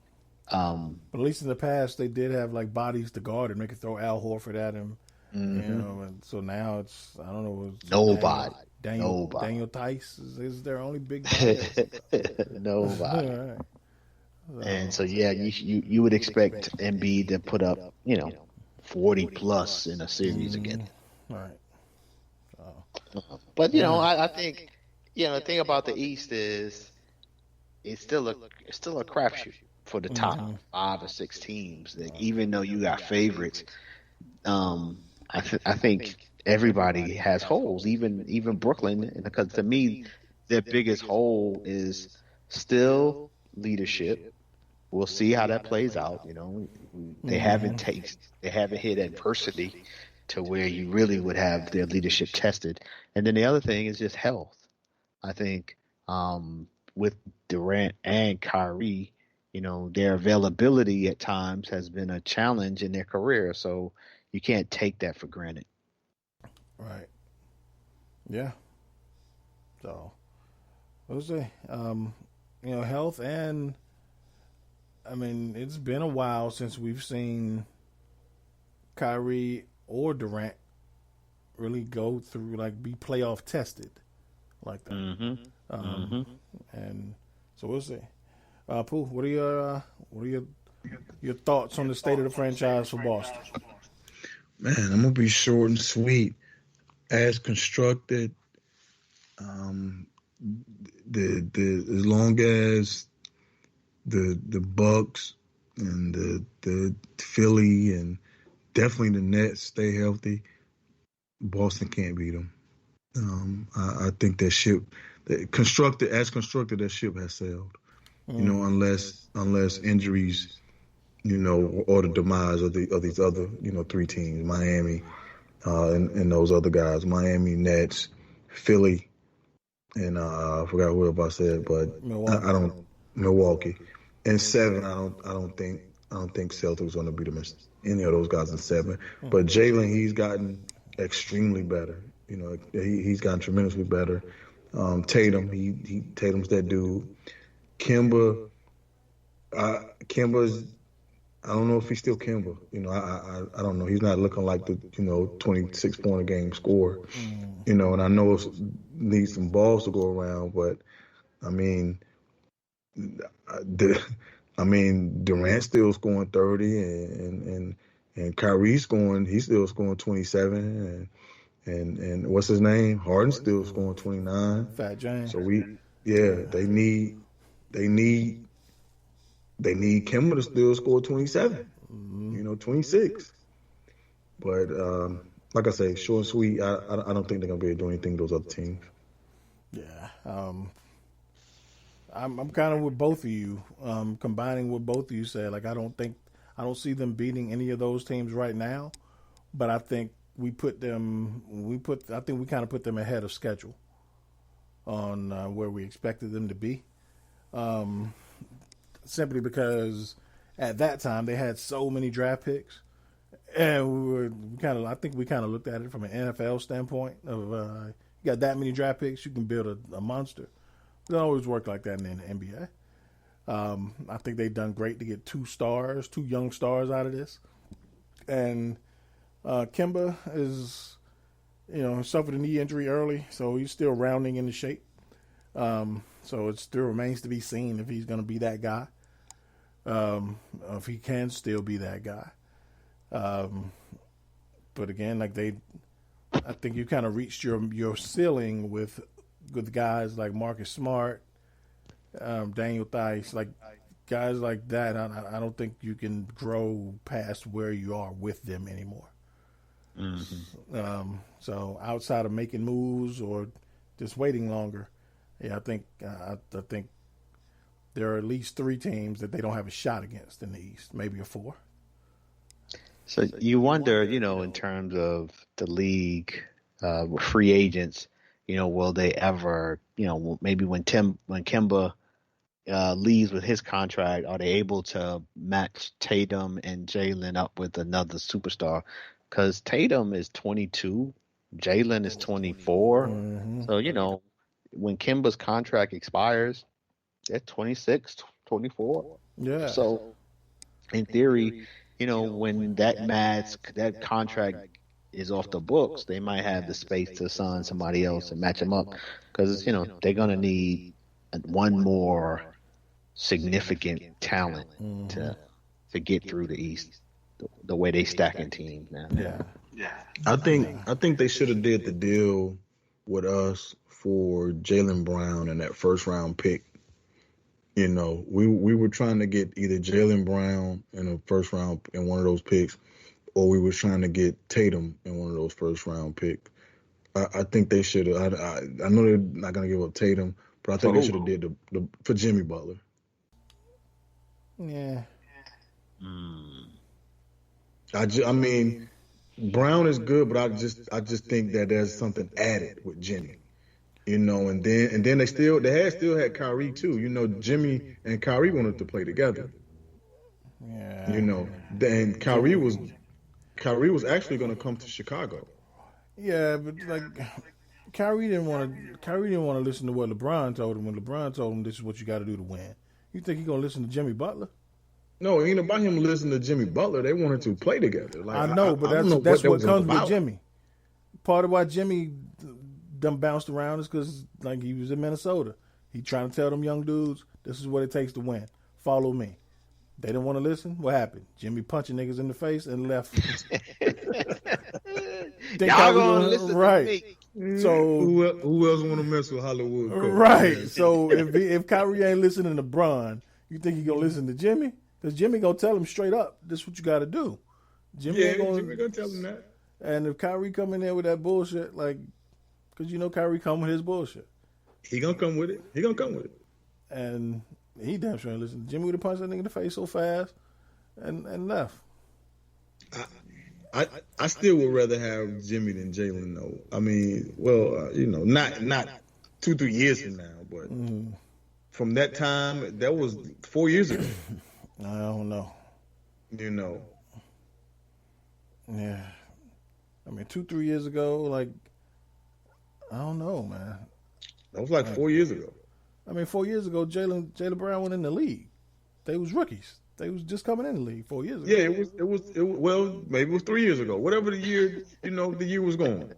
at least in the past they did have like bodies to guard him. They could throw Al Horford at him, and so now it's I don't know. Nobody. Daniel Tice is their only big guy. Nobody. Right. And so you would expect Embiid to put up 40 plus in a series again. Right. So But I think the thing about the East is it's still a crapshoot for the top 5 or 6 teams. Like, even though you got favorites, I think everybody has holes. Even Brooklyn, because to me, their biggest hole is still leadership. We'll see how that plays out. They haven't hit adversity to where you really would have their leadership tested. And then the other thing is just health. I think with Durant and Kyrie, their availability at times has been a challenge in their career. So you can't take that for granted. Right. Yeah. So we'll see. Health and it's been a while since we've seen Kyrie or Durant really go through, be playoff tested like that. And so we'll see. Pooh, what are your thoughts on the state of the franchise for Boston? Man, I'm gonna be short and sweet. As constructed, as long as the Bucks and the Philly and definitely the Nets stay healthy, Boston can't beat them. I think that ship, that constructed, that ship has sailed. Unless injuries, or the demise of these other 3 teams, Miami, and those other guys, Miami, Nets, Philly, and I forgot who else I said, but Milwaukee. And 7, I don't think Celtics going to beat them any of those guys in 7. But Jalen, he's gotten extremely better. He's gotten tremendously better. Tatum, Tatum's that dude. Kemba's, I don't know if he's still Kemba. I don't know. He's not looking like the 26-point a game scorer. And I know it needs some balls to go around, but Durant's still scoring 30, and Kyrie's he's still scoring 27, and what's his name? Harden's still scoring 29. Fat James. So they need Kemba to still score 27, 26. But like I say, short and sweet, I don't think they're going to be able to do anything to those other teams. Yeah. I'm kind of with both of you, combining what both of you said. I don't see them beating any of those teams right now, but I think we kind of put them ahead of schedule on where we expected them to be. Simply because at that time they had so many draft picks, and I think we kind of looked at it from an NFL standpoint of you got that many draft picks, you can build a monster. It doesn't always work like that in the NBA. I think they've done great to get 2 young stars out of this, and Kemba is, suffered a knee injury early, so he's still rounding into shape. So it still remains to be seen if he's going to be that guy, if he can still be that guy. But again, I think you kind of reached your ceiling with guys like Marcus Smart, Daniel Theis, guys like that. I don't think you can grow past where you are with them anymore. So outside of making moves or just waiting longer, I think there are at least 3 teams that they don't have a shot against in the East, maybe a 4. So you wonder, in terms of the league, free agents, will they ever, maybe when Kemba leaves with his contract, are they able to match Tatum and Jalen up with another superstar? Because Tatum is 22, Jalen is 24. So, when Kemba's contract expires, they're 26, 24. Yeah. So, in theory, when that contract is off the books, they might have the space to sign somebody else and match them up. Because, they're going to need one more significant talent to get through the East, the way they stacking teams now. Yeah. I think they should have did the deal with us for Jaylen Brown and that first round pick. You know, we were trying to get either Jaylen Brown in the first round in one of those picks, or we were trying to get Tatum in one of those first round picks. I think they should have. I know they're not going to give up Tatum, but I think they should have did the for Jimmy Butler. Yeah. I mean, Brown is good, but I just think that there's something added with Jimmy. You know, and then they still had Kyrie too. You know, Jimmy and Kyrie wanted to play together. Yeah. You know, then Kyrie was actually going to come to Chicago. Yeah, but like Kyrie didn't want to listen to what LeBron told him when LeBron told him this is what you got to do to win. You think he gonna listen to Jimmy Butler? No, it ain't about him listening to Jimmy Butler. They wanted to play together. Like, I know, but that's what comes with Jimmy. Part of why Jimmy done bounced around is because like he was in Minnesota. He trying to tell them young dudes this is what it takes to win. Follow me. They didn't want to listen. What happened? Jimmy punching niggas in the face and left. Y'all gonna listen right. to me. So who else want to mess with Hollywood? Right. So if Kyrie ain't listening to Bron, you think he gonna listen to Jimmy? Because Jimmy gonna tell him straight up, this is what you got to do. Jimmy gonna tell him that. And if Kyrie come in there with that bullshit, like, because you know Kyrie come with his bullshit. He gonna come with it. And he damn sure ain't listen. Jimmy would have punched that nigga in the face so fast and left. I still would rather have Jimmy than Jaylen though. I mean, well, you know, not 2-3 years from now, but from that time, that was 4 years ago. I don't know. You know. Yeah. I mean, 2-3 years ago, like, I don't know, man. That was like 4 years ago. I mean, 4 years ago, Jaylen Brown went in the league. They was rookies. They was just coming in the league 4 years ago. Yeah, it was well, maybe it was 3 years ago. Whatever the year, you know, the year was going.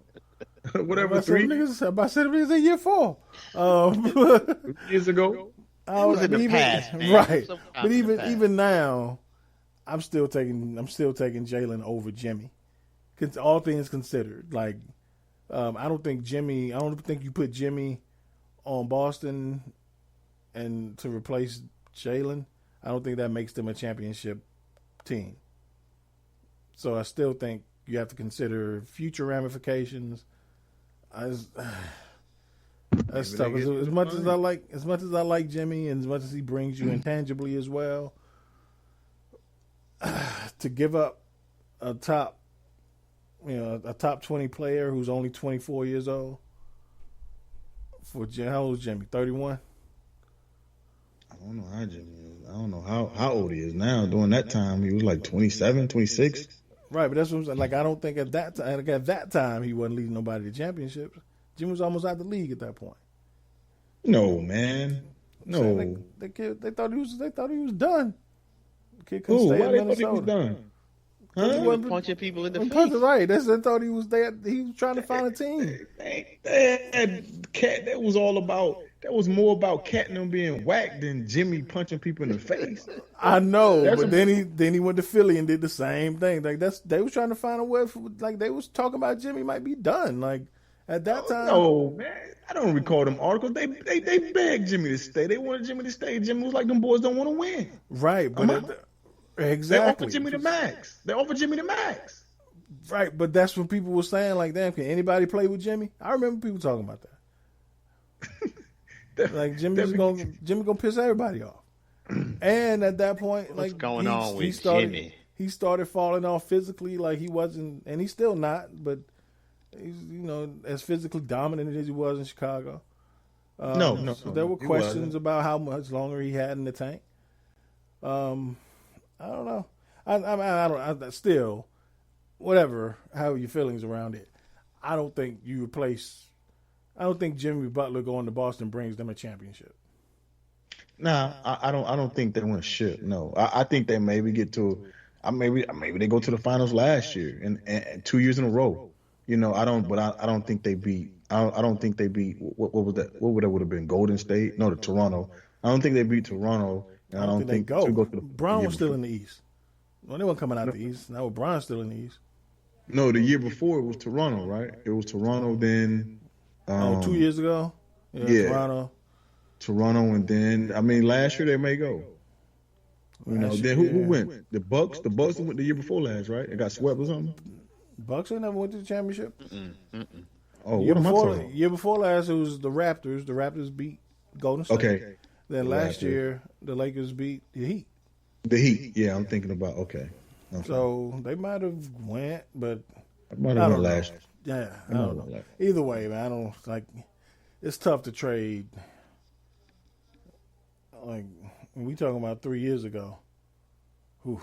Whatever 3 niggas. I said it was in year 4. 3 years ago. It was in the past, man. Right? But even now, I'm still taking Jaylen over Jimmy. All things considered, like I don't think you put Jimmy on Boston and to replace Jaylen. I don't think that makes them a championship team. So I still think you have to consider future ramifications. That's tough. As much as I like Jimmy, and as much as he brings you intangibly as well, to give up a top 20 player who's only 24 years old. How old is Jimmy? 31. I don't know how Jimmy is. I don't know how old he is now. During that time, he was like 27, 26. Right, but that's what I'm saying. Like, I don't think at that time he wasn't leading nobody to championships. Jimmy was almost out the league at that point. No, man. No. They thought he was done. The kid couldn't Who? stay Why in they Minnesota. thought he was done? Huh? He wasn't punching people in the face. Right. They thought he was there. He was trying to find a team. That was all about. That was more about Cat and them being whacked than Jimmy punching people in the face. I know, but then he went to Philly and did the same thing. Like they was trying to find a way for, like they was talking about Jimmy might be done. Like at that time. No, man. I don't recall them articles. They begged Jimmy to stay. They wanted Jimmy to stay. Jimmy was like, them boys don't want to win. Right, but exactly. They offered Jimmy the max. Right, but that's when people were saying like, damn, can anybody play with Jimmy? I remember people talking about that. Like Jimmy gonna piss everybody off. And at that point, what's like going on with Jimmy? He started falling off physically, like he wasn't, and he's still not, but he's as physically dominant as he was in Chicago. No. So there were questions about how much longer he had in the tank. I don't know. I don't. Still, whatever. How your feelings around it? I don't think you replace. I don't think Jimmy Butler going to Boston brings them a championship. Nah, I don't think they win shit. No, I think they maybe get to. Maybe they go to the finals last year and 2 years in a row. I don't think they beat. I don't think they beat. What was that? What would have been? Golden State? No, the Toronto. I don't think they beat Toronto. And I don't think they go to the Brown was still in the East. Well, they weren't coming out the East. Now Brown's still in the East. No, the year before it was Toronto, right? It was Toronto, then 2 years ago? Yeah. Toronto, and then last year they may go. Then who went? The Bucks. The Bucks went the year before last, right? It got swept or something. Bucks ain't never went to the championship. Oh, what am I talking about? Year before last, it was the Raptors. The Raptors beat Golden State. Okay. Then last year, the Lakers beat the Heat. The Heat, yeah, I'm thinking about. Okay. So they might have went, but I might have went last. Yeah, I don't know. Either way, man, I don't like. It's tough to trade. Like we talking about 3 years ago. Whew.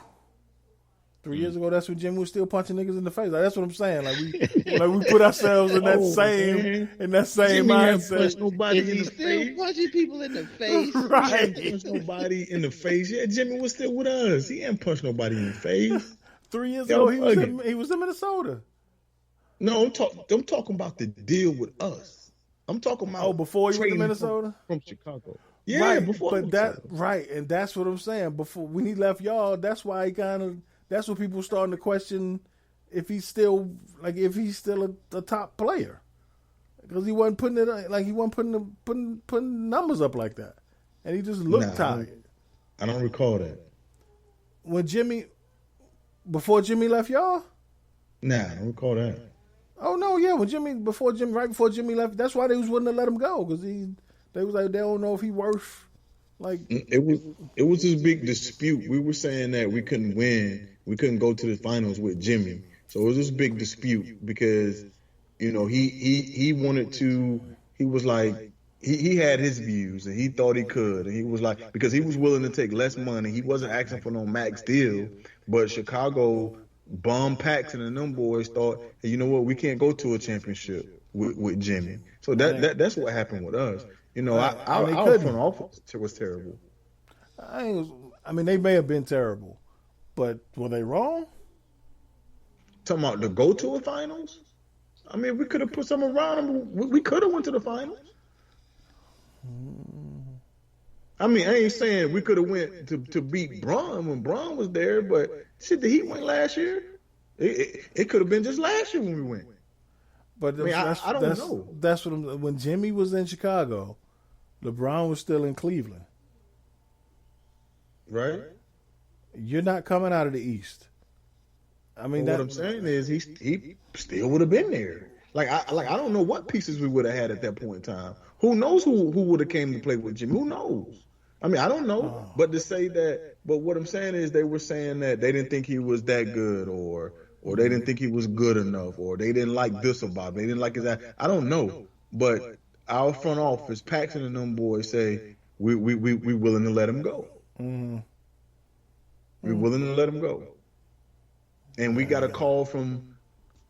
3 years ago, that's when Jimmy was still punching niggas in the face. Like, that's what I'm saying. Like we put ourselves in that same mindset. Punch nobody in the face. Punching people in the face. Right. He punch nobody in the face. Yeah, Jimmy was still with us. He ain't punched nobody in the face. 3 years ago, he was in Minnesota. No, I'm talking about the deal with us. I'm talking about before he went to Minnesota from Chicago. Yeah, right, before. But and that's what I'm saying. Before when he left y'all, that's why that's what people starting to question if he's still a top player, because he wasn't putting numbers up like that, and he just looked tired. I don't recall that. Before Jimmy left y'all? Nah, I don't recall that. Oh no, yeah, right before Jimmy left, that's why they was willing to let him go, because they was like, they don't know if he worth like. It was this big dispute. We were saying that we couldn't win, we couldn't go to the finals with Jimmy. So it was this big dispute because, he wanted to. He was like, he had his views and he thought he could, and he was like, because he was willing to take less money. He wasn't asking for no max deal, but Chicago bum Paxson and them boys thought, hey, you know what, we can't go to a championship with Jimmy. So that's what happened with us. Our front office was terrible. They may have been terrible, but were they wrong? Talking about to go to a finals? We could have put some around them. We could have went to the finals. I ain't saying we could have went to beat Braun when Braun was there, but shit, the Heat went last year. It could have been just last year when we went. But I don't know. That's what when Jimmy was in Chicago, LeBron was still in Cleveland. Right? You're not coming out of the East. What I'm saying is he still would have been there. I don't know what pieces we would have had at that point in time. Who knows who would have came to play with Jimmy? Who knows? I don't know. But to say that, but what I'm saying is they were saying that they didn't think he was that good, or they didn't think he was good enough, or they didn't like this about him. They didn't like his act. I don't know. But our front office, Paxson and them boys say we willing to let him go. Mm-hmm. We're willing to let him go. And we got a call from,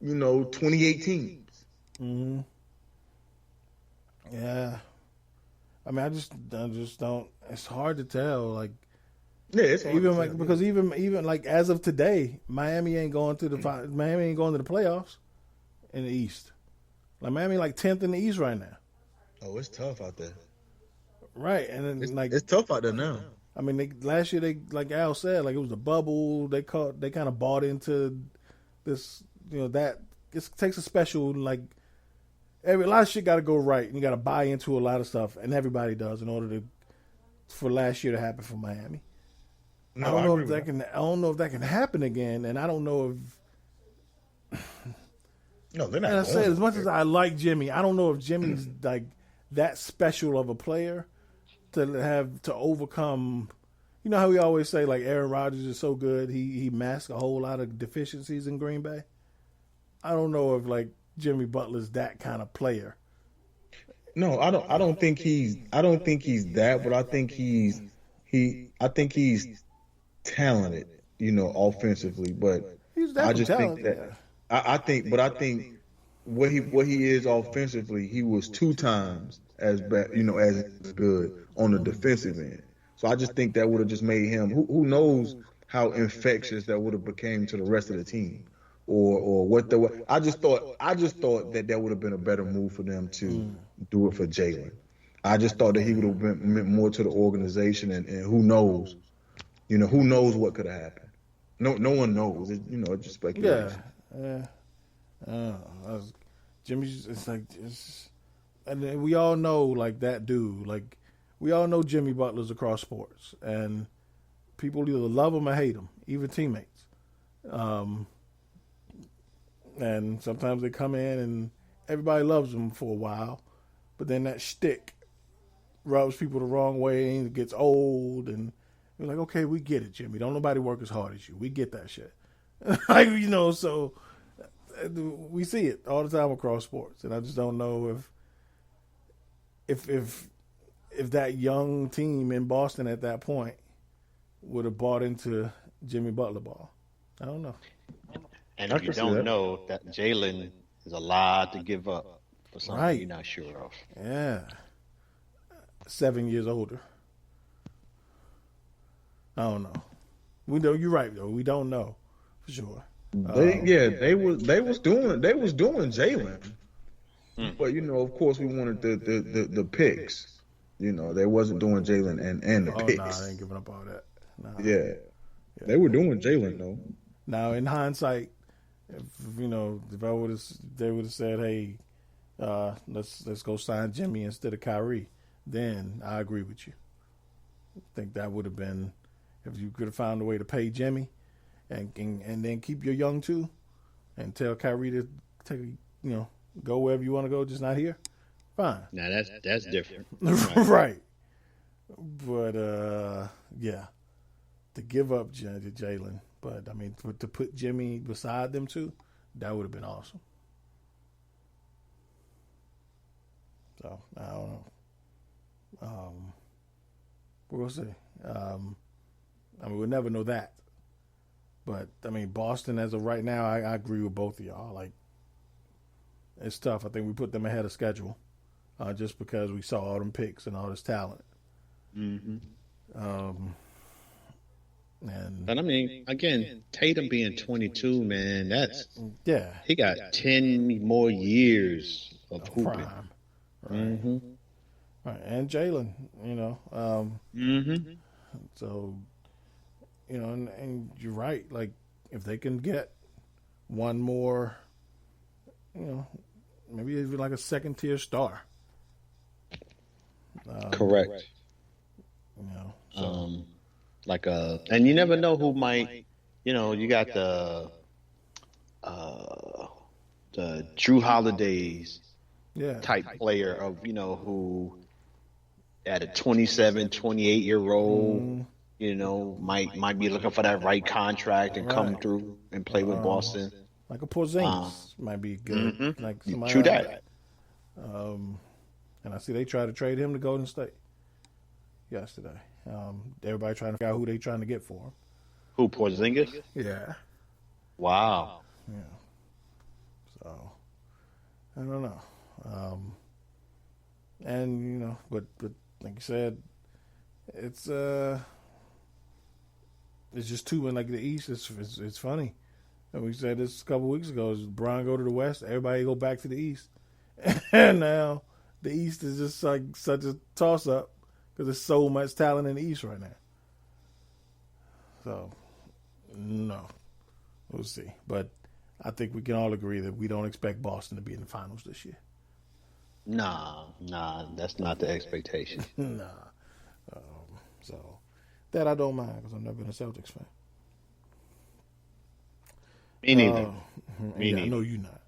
28 teams. Mm-hmm. Yeah. I just don't. It's hard to tell. Yeah, it's hard even to tell. because even as of today, Miami ain't going to the playoffs in the East. Miami 10th in the East right now. Oh, it's tough out there. Right, and then it's tough out there now. Last year they, like Al said, it was a bubble. They kind of bought into this, that it takes a special a lot of shit got to go right, and you got to buy into a lot of stuff, and everybody does in order for last year to happen for Miami. No, I don't know if that can happen again, and I don't know if. No, they're not. And I said, as much as I like Jimmy, I don't know if Jimmy's that special of a player to overcome. You know how we always say Aaron Rodgers is so good, he masks a whole lot of deficiencies in Green Bay. I don't know if Jimmy Butler's that kind of player. No, I don't think he's that, but I think he's talented, offensively. But I just talented, think that I think what he is offensively, he was 2 times as bad, as good on the defensive end. So I just think that would have just made him. Who knows how infectious that would have became to the rest of the team, or what the. I just thought that would have been a better move for them to do it for Jalen. I just thought that he would have meant more to the organization, and who knows, who knows what could have happened. No one knows. It's just speculation. Yeah. Jimmy's. And then we all know like that dude. Like we all know Jimmy Butler's across sports, and people either love him or hate him, even teammates. And sometimes they come in and everybody loves him for a while, but then that shtick rubs people the wrong way and it gets old, and you're like, okay, we get it, Jimmy. Don't nobody work as hard as you. We get that shit. Like, so we see it all the time across sports, and I just don't know if that young team in Boston at that point would have bought into Jimmy Butler ball. I don't know. And if you don't know that Jalen is a lot to give up for something you're not sure of. Yeah. 7 years older. I don't know. We know you're right though. We don't know for sure. They was doing Jalen, but of course we wanted the picks. They wasn't doing Jalen and the picks. Nah, I ain't giving up all that. Nah. Yeah, they were doing Jalen though. Now in hindsight, if they would have said, hey, let's go sign Jimmy instead of Kyrie, then I agree with you. I think that would have been, if you could have found a way to pay Jimmy and then keep your young two and tell Kyrie to take, go wherever you want to go, just not here, fine. Now that's different. Right. But to give up Jalen, but I mean to put Jimmy beside them two, that would have been awesome. So I don't know. We'll see. I mean, we'll never know that. But I mean, Boston as of right now, I agree with both of y'all. Like, it's tough. I think we put them ahead of schedule, just because we saw all them picks and all this talent. Mm-hmm. And I mean, again, Tatum being 22, man, he got 10 more years of hooping. Prime. Right. Mm-hmm. Right. And Jalen, So, and you're right. Like, if they can get one more, maybe even like a second tier star. Correct. And you never know who might, you got the Drew Holidays type player of, who at a 27, 28-year-old, might be looking for that right contract and come through and play with Boston. Like a Porzingis might be good. Mm-hmm. Like somebody True like that. And I see they try to trade him to Golden State yesterday. Everybody trying to figure out who they trying to get for him. Who, Porzingis? Yeah. Wow. Yeah. So, I don't know. But like you said, it's just too in like the East. It's funny. And we said this a couple weeks ago. Is Bron go to the West, everybody go back to the East, and now the East is just like such a toss up because there's so much talent in the East right now. So, no, we'll see. But I think we can all agree that we don't expect Boston to be in the finals this year. Nah, that's not the expectation. Nah. So that I don't mind because I've never been a Celtics fan. Me neither. I know you're not.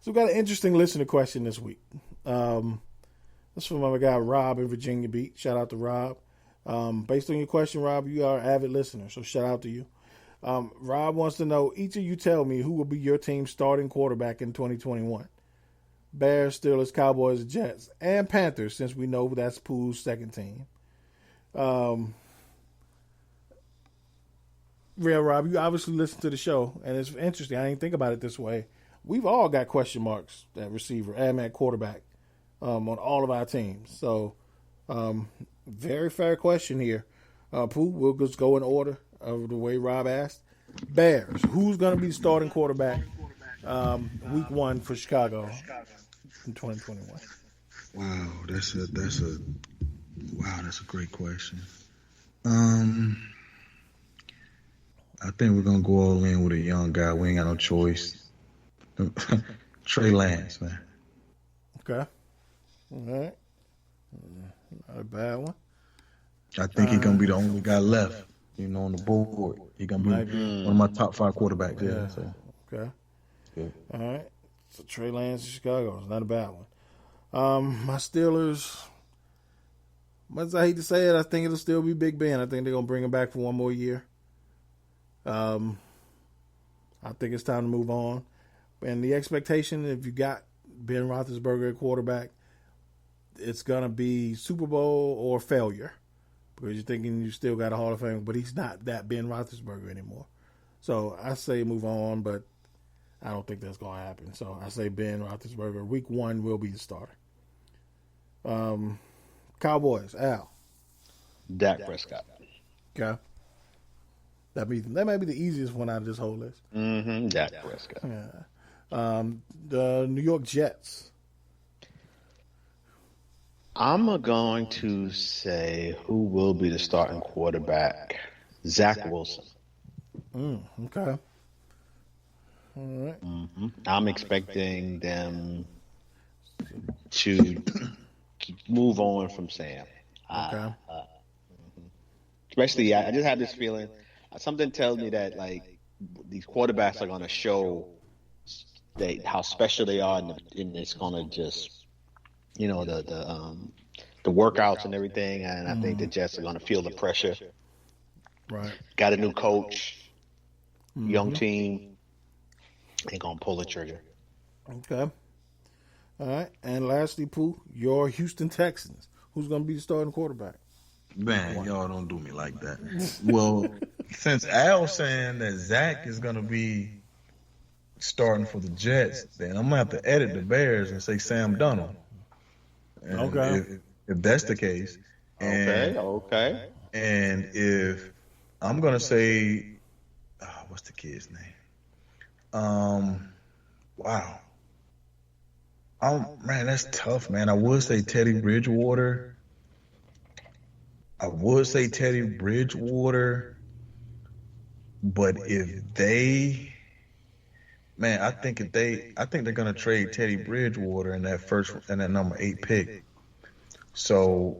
So we got an interesting listener question this week. This from my guy Rob in Virginia Beach. Shout out to Rob. Based on your question, Rob, you are an avid listener, so shout out to you. Rob wants to know, each of you tell me who will be your team's starting quarterback in 2021. Bears, Steelers, Cowboys, Jets, and Panthers, since we know that's Pooh's second team. Real Rob, you obviously listen to the show, and it's interesting. I didn't think about it this way. We've all got question marks at receiver and at quarterback on all of our teams. So, very fair question here. Pooh, we'll just go in order of the way Rob asked. Bears, who's going to be the starting quarterback week 1 for Chicago in 2021? Wow, that's a great question. I think we're gonna go all in with a young guy. We ain't got no choice. Trey Lance, man. Okay. All right. Not a bad one. I think he's gonna be the only guy left, on the board. He's gonna be one of my top 5 quarterbacks. Yeah. So. Okay. Yeah. All right. So Trey Lance in Chicago is not a bad one. My Steelers, much as I hate to say it, I think it'll still be Big Ben. I think they're gonna bring him back for one more year. I think it's time to move on. And the expectation, if you got Ben Roethlisberger at quarterback, it's gonna be Super Bowl or failure, because you're thinking you still got a Hall of Fame, but he's not that Ben Roethlisberger anymore. So I say move on, but I don't think that's going to happen. So I say Ben Roethlisberger, week 1 will be the starter. Cowboys, Al. Dak Prescott. Okay. That might be the easiest one out of this whole list. Mm-hmm. Dak Prescott. Yeah. The New York Jets. I'm going to say who will be the starting quarterback? Zach Wilson. Okay. All right. Mm-hmm. I'm expecting them to move on from Sam. Okay. Especially, I just have this feeling. Something tells me that these quarterbacks are going to show how special they are, and it's going to just, the workouts and everything. And I think the Jets are going to feel the pressure. Right. Got a new coach, young team. Ain't going to pull the trigger. Okay. All right. And lastly, Pooh, your Houston Texans. Who's going to be the starting quarterback? Man, y'all don't do me like that. Well, since Al's saying that Zach is going to be starting for the Jets, then I'm going to have to edit the Bears and say Sam Darnold. And okay. If that's the case. Okay. And if I'm going to say, what's the kid's name? Wow. Man, that's tough, man. I would say Teddy Bridgewater. But if they, man, I think they're gonna trade Teddy Bridgewater in that number 8 pick. So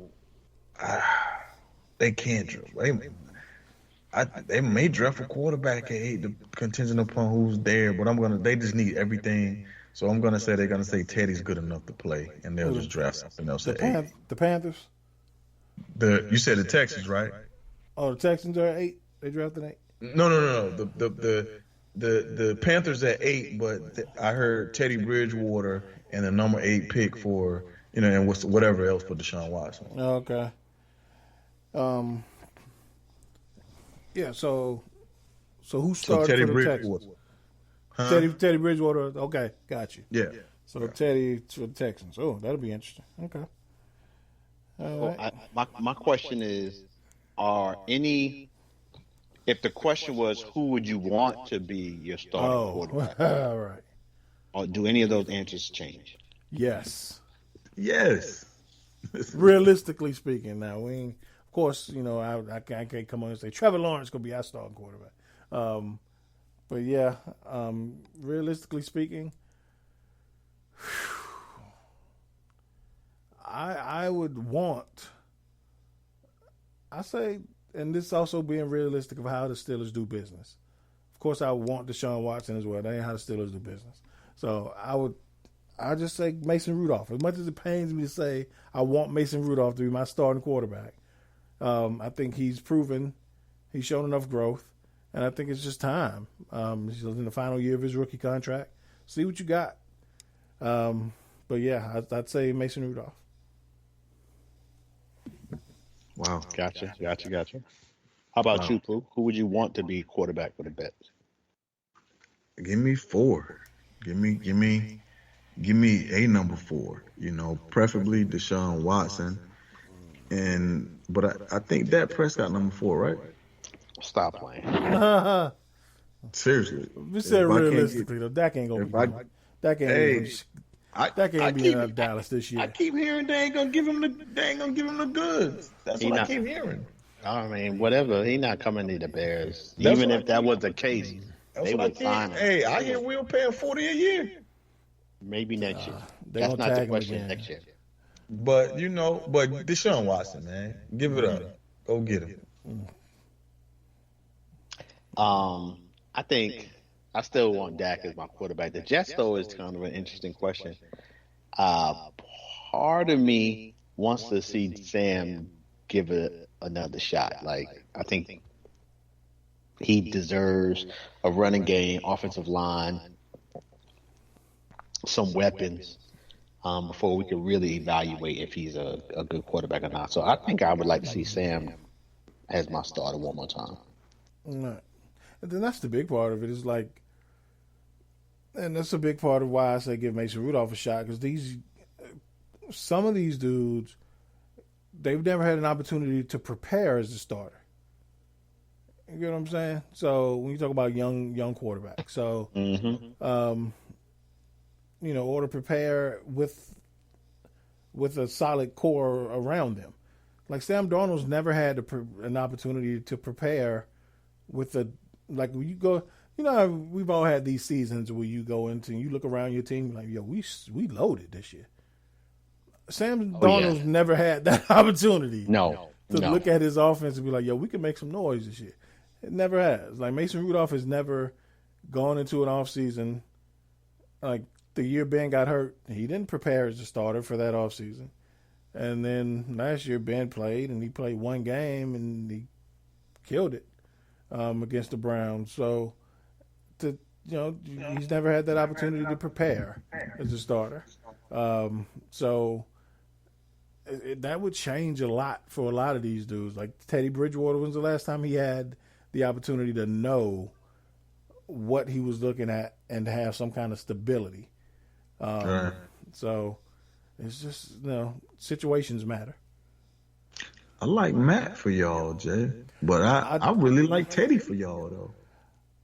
they can't. They may draft a quarterback at 8, contingent upon who's there. But they just need everything. So I'm gonna say they're gonna say Teddy's good enough to play, and they'll just draft something else at 8. The Panthers. You said the Texans, right? Oh, the Texans are at 8. They drafted 8. No. The Panthers at 8, but I heard Teddy Bridgewater and the number 8 pick for and whatever else for Deshaun Watson. Okay. Yeah. So who started Teddy for the Bridgewater? Texans? Huh? Teddy Bridgewater. Okay, got you. Yeah. So Teddy for the Texans. Oh, that'll be interesting. Okay. All right. My question is, if the question was who would you want to be your starting quarterback? All right. Or do any of those answers change? Yes. Realistically speaking, now of course, I can't come on and say Trevor Lawrence gonna be our starting quarterback. But yeah, realistically speaking, I would want. I say, and this also being realistic of how the Steelers do business. Of course, I want Deshaun Watson as well. That ain't how the Steelers do business. So I just say Mason Rudolph. As much as it pains me to say I want Mason Rudolph to be my starting quarterback, I think he's proven he's shown enough growth, and I think it's just time. He's in the final year of his rookie contract. See what you got. But yeah, I'd say Mason Rudolph. Wow. Gotcha. How about you, Pooh? Who would you want to be quarterback for the Bets? Give me 4. Give me a number 4. Preferably Deshaun Watson. But I think Dak Prescott number 4, right? Stop playing. Seriously. We said realistically though, Dak ain't gonna be. Dak ain't be in Dallas this year. I keep hearing they ain't gonna give him the goods. That's what I keep hearing. I mean, whatever. He not coming to the Bears. That's Even what if that was the case, That's they what I would sign get. him. Hey, I hear we'll pay him $40 a year. Maybe next year. They That's gonna not the tag him question again. next year. But Deshaun Watson, man, give it up. Go get him. I think I still want Dak as my quarterback. The Jets, though, is kind of an interesting question. Part of me wants to see Sam give it another shot. Like, I think he deserves a running game, offensive line, some weapons before we can really evaluate if he's a good quarterback or not. So I think I would like to see Sam as my starter one more time. Right. And then that's the big part of it is like, and that's a big part of why I say give Mason Rudolph a shot, because some of these dudes, they've never had an opportunity to prepare as a starter. You get what I'm saying? So when you talk about young quarterbacks, so or to prepare with a solid core around them. Like Sam Darnold's never had an opportunity to prepare with when you go. We've all had these seasons where you go into and you look around your team like, yo, we loaded this year. Sam Darnold's never had that opportunity. No. Look at his offense and be like, yo, we can make some noise this year. It never has. Like Mason Rudolph has never gone into an offseason. Like the year Ben got hurt, he didn't prepare as a starter for that offseason. And then last year Ben played and he played one game and he killed it against the Browns. So he's never had that opportunity to prepare as a starter. So that would change a lot for a lot of these dudes. Like Teddy Bridgewater, when's the last time he had the opportunity to know what he was looking at and to have some kind of stability? So it's just, situations matter. I like Matt for y'all, Jay. But I really like Teddy for y'all, though.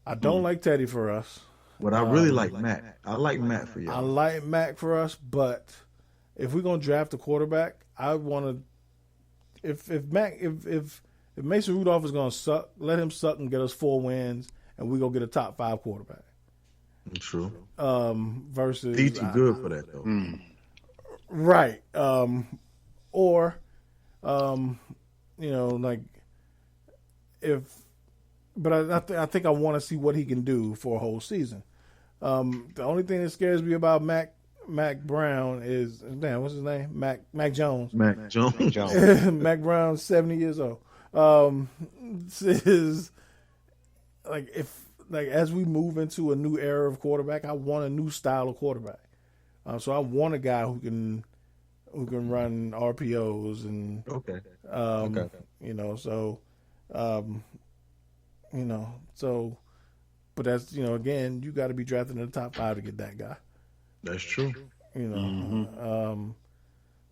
I don't like Teddy for us. But I really like Matt. I like Matt for y'all. I like Matt for us, but if we're gonna draft a quarterback, I want to. If Mason Rudolph is gonna suck, let him suck and get us 4 wins, and we go get a top 5 quarterback. True. Versus he's too good for that though. Right. But I think I want to see what he can do for a whole season. The only thing that scares me about Mac Brown is, what's his name? Mac Jones. Mac Jones. Mac Brown's 70 years old. Is as we move into a new era of quarterback, I want a new style of quarterback. So I want a guy who can run RPOs and but that's again, you got to be drafted in the top 5 to get that guy. That's true.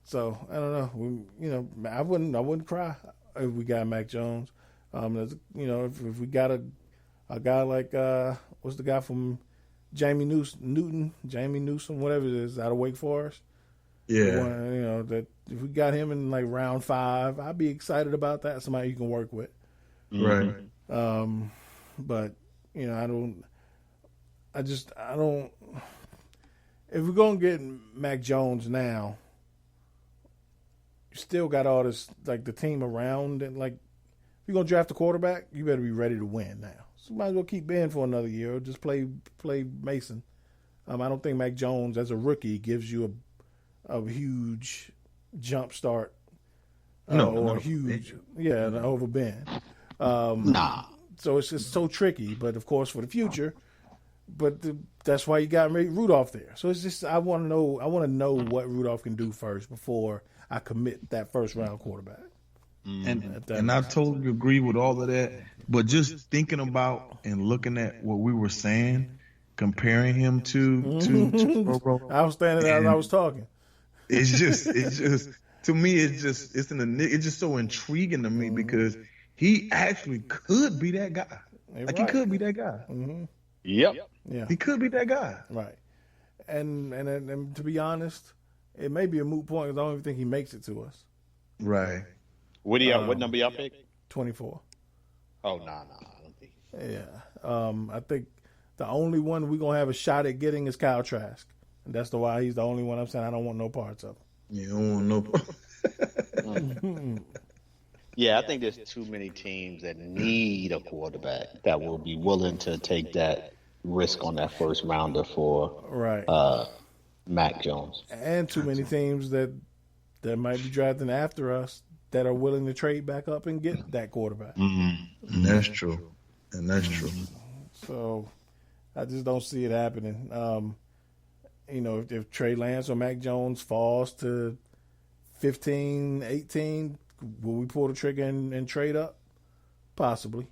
So I don't know. I wouldn't cry if we got Mac Jones. If we got a guy like what's the guy from Jamie Newsom, whatever it is, out of Wake Forest. Yeah. That if we got him in like round 5, I'd be excited about that. Somebody you can work with. Right. But I don't. If we're gonna get Mac Jones now, you still got all this like the team around, and like if you're gonna draft a quarterback, you better be ready to win now. So might as well keep Ben for another year or just play Mason. I don't think Mac Jones as a rookie gives you a huge jump start. Over Ben. Nah. So it's just so tricky. But of course, for the future, that's why you got Rudolph there. So it's just I want to know what Rudolph can do first before I commit that first round quarterback. And I totally agree with all of that. But just thinking about and looking at what we were saying, comparing him to Burrow, I was standing there as I was talking. It's just to me, it's just so intriguing to me because he actually could be that guy. He could be that guy. Mm-hmm. Yep. Yeah. He could be that guy. Right. And to be honest, it may be a moot point because I don't even think he makes it to us. Right. What number y'all pick? 24. Oh, no. I don't think. Yeah. I think the only one we're going to have a shot at getting is Kyle Trask. And that's why he's the only one I'm saying I don't want no parts of. You don't want no. Yeah, I think there's too many teams that need a quarterback that will be willing to take that risk on that first rounder for Mac Jones. And too many teams that might be drafting after us that are willing to trade back up and get that quarterback. Mm-hmm. And that's true. So I just don't see it happening. If Trey Lance or Mac Jones falls to 15, 18, will we pull the trigger and trade up? Possibly.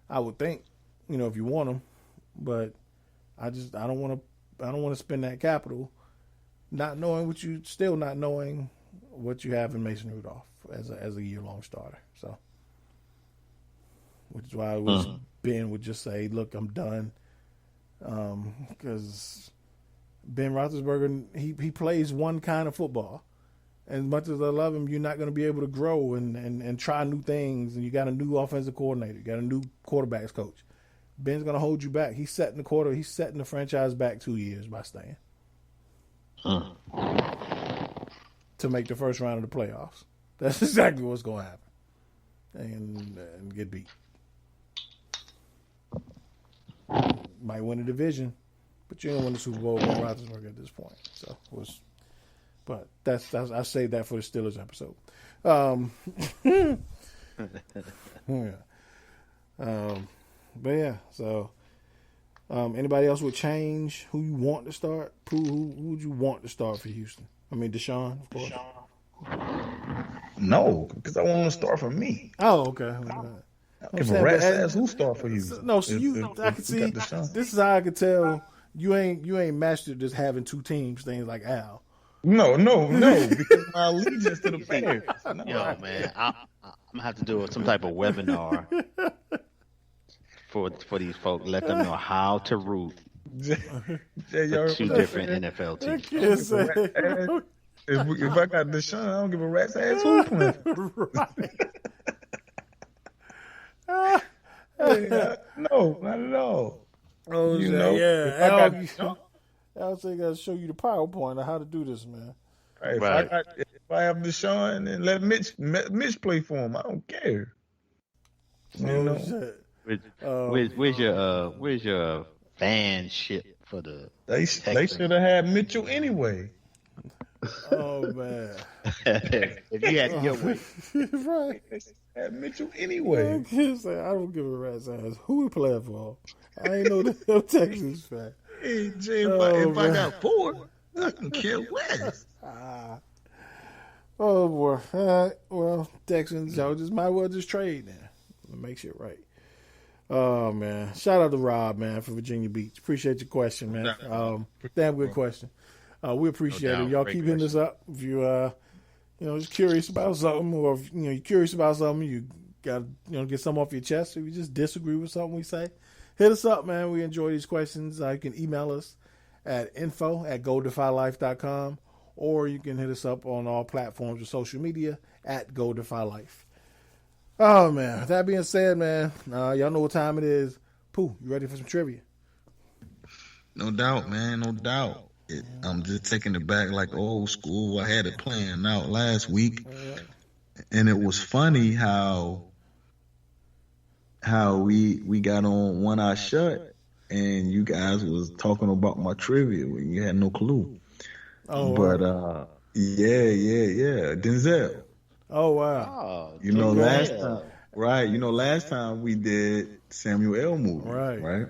I would think, if you want them. But I don't want to spend that capital not knowing what you have in Mason Rudolph as a year-long starter. So, which is why I wish Ben would just say, "Look, I'm done," because Ben Roethlisberger he plays one kind of football. As much as I love him, you're not going to be able to grow and try new things. And you got a new offensive coordinator, you got a new quarterbacks coach. Ben's going to hold you back. He's setting the franchise back 2 years by staying. To make the first round of the playoffs. That's exactly what's going to happen. And get beat. Might win a division, but you don't win the Super Bowl with Roethlisberger at this point. So but I saved that for the Steelers episode. But yeah, so anybody else would change who you want to start? Who would you want to start for Houston? I mean, Deshaun, of course. No, because I want to start for me. Oh, okay. If a rat says who start for you? No, so I can see. This is how I could tell you ain't mastered just having two teams. Things like Al. No, because my allegiance to the Bears. No. Yo, man, I'm gonna have to do some type of webinar for these folks. Let them know how to root for two different NFL teams. If I got Deshaun, I don't give a rat's ass who playing. No, not at all. Oh, yeah. I'll say I got to show you the PowerPoint of how to do this, man. Right. If I have Deshaun, then let Mitch play for him. I don't care. Where's your fanship for the? They should have had Mitchell anyway. Oh man! If you had your way, right? Had Mitchell anyway. I don't give a rat's ass who we playing for. I ain't no damn Texas fan. Hey, Jay, if I got four, I can care less. Oh boy! Well, Texans, y'all might well just trade then. It makes it right. Oh man! Shout out to Rob, man, for Virginia Beach. Appreciate your question, man. Damn good question. We appreciate it. Y'all keep hitting us up if you just curious about something, or if you're curious about something, you got get something off your chest, or you just disagree with something we say. Hit us up, man. We enjoy these questions. You can email us at info@godefylife.com, or you can hit us up on all platforms of social media at GoDefyLife. Oh, man. With that being said, man, y'all know what time it is. Pooh, you ready for some trivia? No doubt, man. No doubt. I'm just taking it back like old school. I had it planned out last week, and it was funny how we got on One Eye Shut, and you guys was talking about my trivia when you had no clue. Oh, but yeah, Denzel. Oh wow! Last time we did Samuel L. movie, right?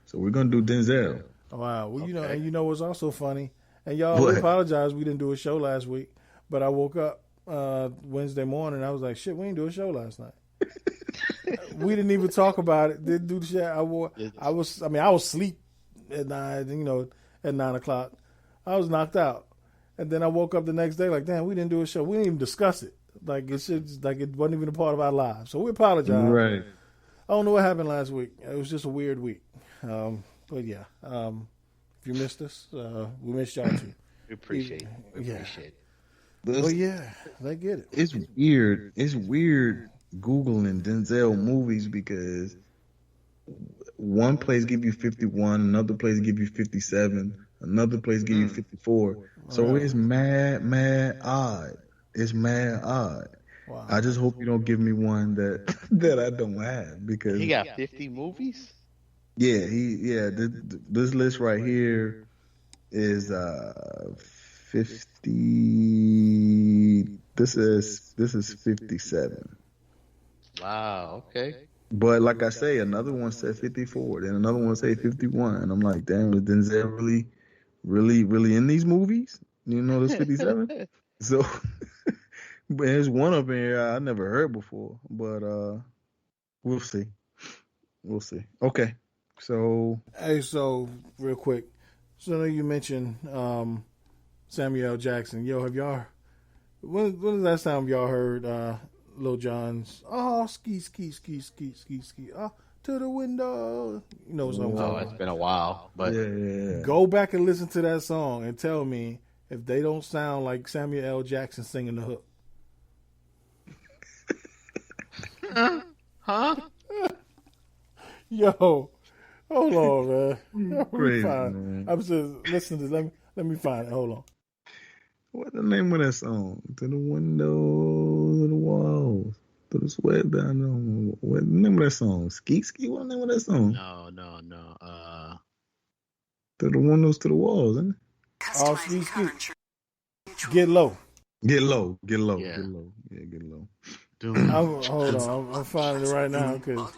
So we're gonna do Denzel. Wow. Well, and you know what's also funny, and y'all, we apologize we didn't do a show last week, but I woke up Wednesday morning, I was like, shit, we didn't do a show last night. We didn't even talk about it. Didn't do the shit. I was asleep at 9 o'clock. I was knocked out, and then I woke up the next day like, damn, we didn't do a show. We didn't even discuss it. Like it wasn't even a part of our lives. So we apologize. Right. I don't know what happened last week. It was just a weird week. But yeah, if you missed us, we missed y'all too. We appreciate it. But yeah, they get it. It's weird Googling Denzel movies because one place give you 51, another place give you 57, another place give you 54. So it's mad odd. It's mad odd. Wow. I just hope you don't give me one that that I don't have because He got 50 movies? this list right here is 50. This is 57. Wow, okay. But like I say, another one said 54, then another one say 51. And I'm like, damn, is Denzel really in these movies? You know, there's 57. So, but there's one up in here I never heard before. But we'll see. Okay, so Hey, so real quick, so you mentioned Samuel L. Jackson. Yo, have y'all? When was the last time y'all heard Lil Jon's ski to the window? You know what I'm talking Oh, about. it's been a while, but yeah. Go back and listen to that song and tell me if they don't sound like Samuel L. Jackson singing the hook. huh? Yo, hold on, man. Crazy, man. I'm just listening to this. Let me find it. Hold on. What's the name of that song? To the window, to the walls, to the sweat down on. What's the name of that song? Ski? What's the name of that song? No. To the windows, to the walls, isn't it? Oh, ski. Get low. Get low. Yeah. Yeah, get low. Hold on. I'm finding it right now because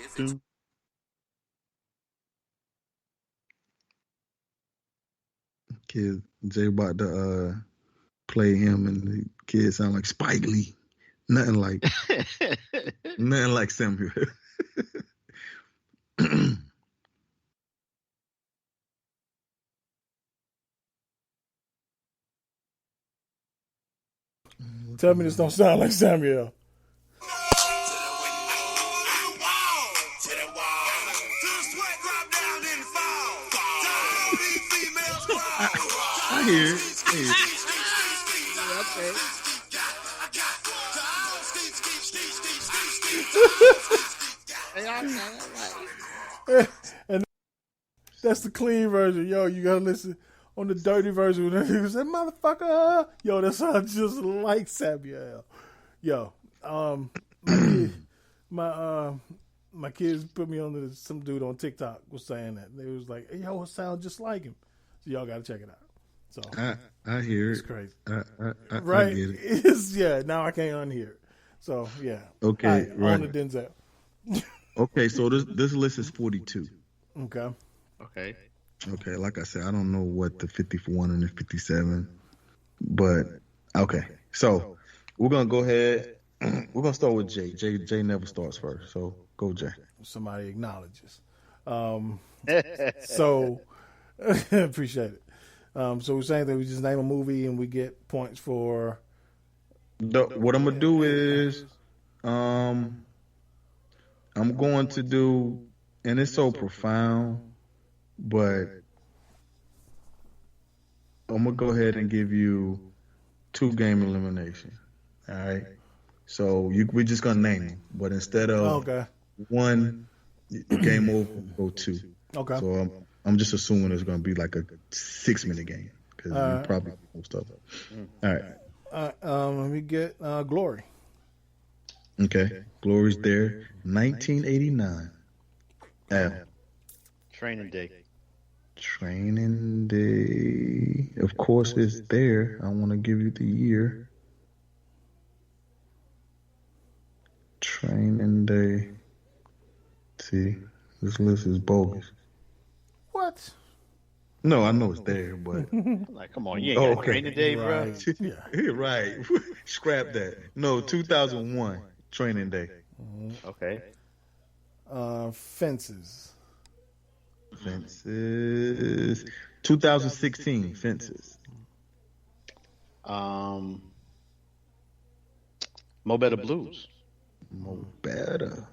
Kid Jay about to play him, and the kid sound like Spike Lee. Nothing like Samuel. tell me this don't sound like Samuel. I hear it. And that's the clean version. Yo, you gotta listen on the dirty version when he said, motherfucker. Yo, that sounds just like Samuel. Yo, my kids put me on to some dude on TikTok was saying that. They was like, hey, yo, it sounds just like him. So y'all gotta check it out. So I hear it's it. crazy. Right? I get it. Now I can't unhear it. So yeah. Okay, right. On the Denzel. Okay, so this list is 42. Okay. Okay, like I said, I don't know what the 51 and the 57, but okay. So we're gonna go ahead. We're gonna start with Jay. Jay never starts first, so go Jay. Somebody acknowledges. So appreciate it. So we're saying that we just name a movie and we get points for. What I'm gonna do is, I'm going to do, and it's so profound, but I'm gonna go ahead and give you 2 game elimination. All right. So we're just gonna name them, but instead of 1 game over, go 2. Okay. So I'm just assuming it's gonna be like a 6-minute game because you probably most of it. All right. Let me get Glory. Okay. Glory's there. 1989. Training Day. Training Day. Of course, it's there. I want to give you the year. Training Day. See, this list is bogus. What? No, I know it's there, but Like, come on, you ain't got Training Day, bro. yeah, right. Scrap that. No, 2001 Training Day. Okay. Fences. 2016 Fences. Mo Better Blues. Mo Better.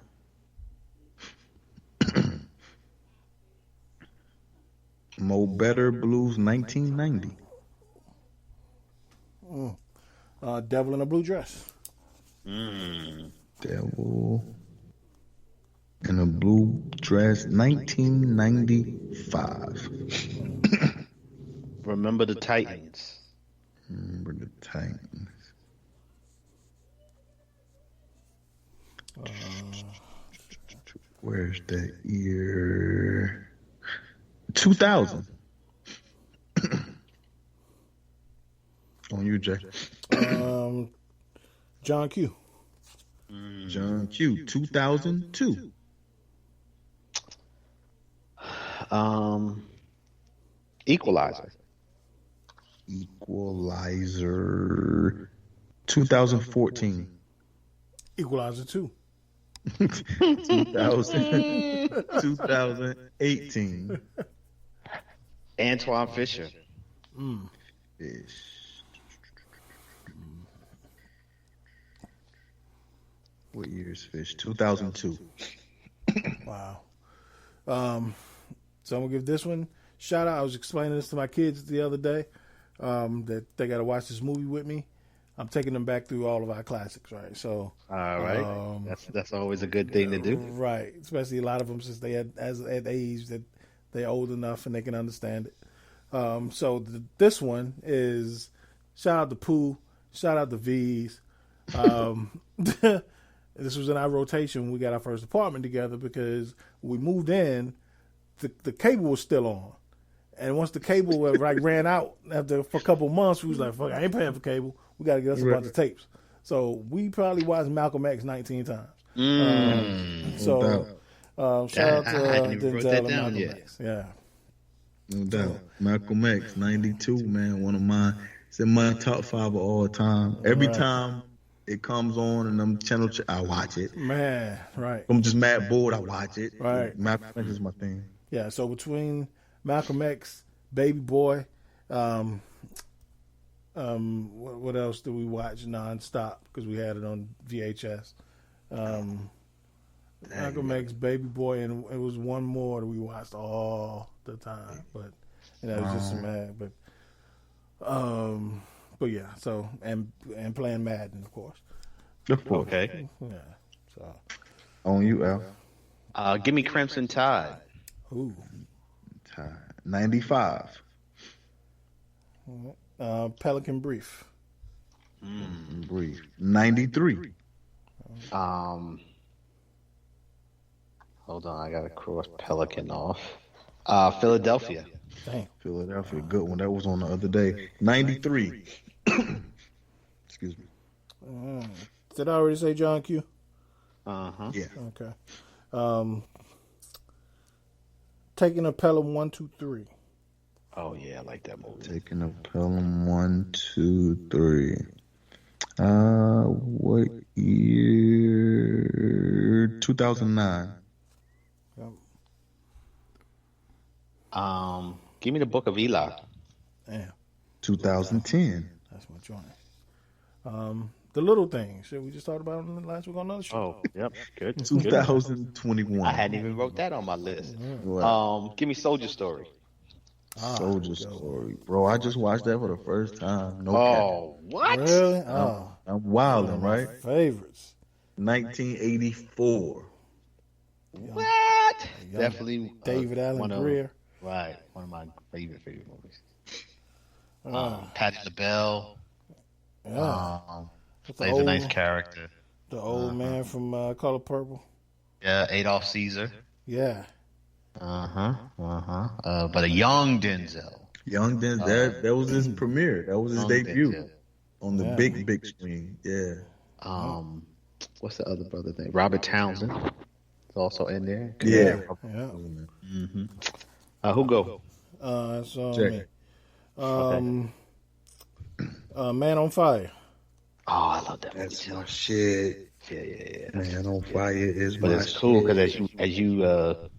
Mo Better Blues 1990. Devil in a Blue Dress. Devil Devil in a blue dress, 1995. Remember the Titans. Remember the Titans. Where's that year? 2000. On you, Jay. John Q. John Q. 2002. Equalizer. Equalizer. 2014. Equalizer 2. 2018. Antoine Fisher. Fish. What year is Fish? 2002. Wow. So I'm gonna give this one shout out. I was explaining this to my kids the other day, that they got to watch this movie with me. I'm taking them back through all of our classics, right? So, All right. That's always a good thing to do. right? Especially a lot of them since they at age that they're old enough and they can understand it. So this one is shout out to Pooh, shout out to V's. This was in our rotation when we got our first apartment together because we moved in, the cable was still on. And once the cable ran out for a couple months, we was like, fuck, I ain't paying for cable. We got to get us a bunch of tapes. So we probably watched Malcolm X 19 times. Shout out to Denzel and Malcolm X. Yeah. No doubt. Malcolm X, 92, man. One of mine. It's in my top 5 of all time. Every time it comes on and I'm I watch it. Man, right. I'm just mad bored, I watch it. Right. Malcolm X is my thing. Yeah, so between Malcolm X, Baby Boy, what else do we watch nonstop? Because we had it on VHS. Malcolm X, Baby Boy, and it was one more that we watched all the time. But it was just mad. But yeah. So and playing Madden, of course. Okay. Yeah. So On you, Al. Give me Crimson Tide. ooh. 95. Pelican Brief. Brief. 93. Hold on, I gotta cross Pelican off. Philadelphia. Dang. Philadelphia, good one. That was on the other day. 93. Excuse me. Did I already say John Q? Yeah. Okay. Taking a Pelham 1, 2, 3. Oh yeah, I like that movie. Taking a Pelham 1, 2, 3. What year? 2009. Give me the Book of Eli. Damn. 2010. That's my joint. The Little Things. Shit, we just talked about it last week on another show. Oh, yep, good. 2021. I hadn't even wrote that on my list. Right. Give me Soldier Story. Soldier Story. Bro, I just watched that for the first time. No Oh, what? Really? Oh, I'm wilding, right? favorites. 1984. What? Definitely David Allen Greer. Right, one of my favorite movies. Patti LaBelle. Yeah. Plays a nice character. The old man from Color Purple. Yeah, Adolf Caesar. Yeah. But a young Denzel. Young Denzel. That was his premiere. That was his debut Denzel. on the big screen. Yeah. What's the other brother name? Robert Townsend is also in there. Yeah. Who go? So Check. me. Man on Fire. Oh, I love that movie That's too. my shit. Yeah. Man on Fire is But my it's cool shit. because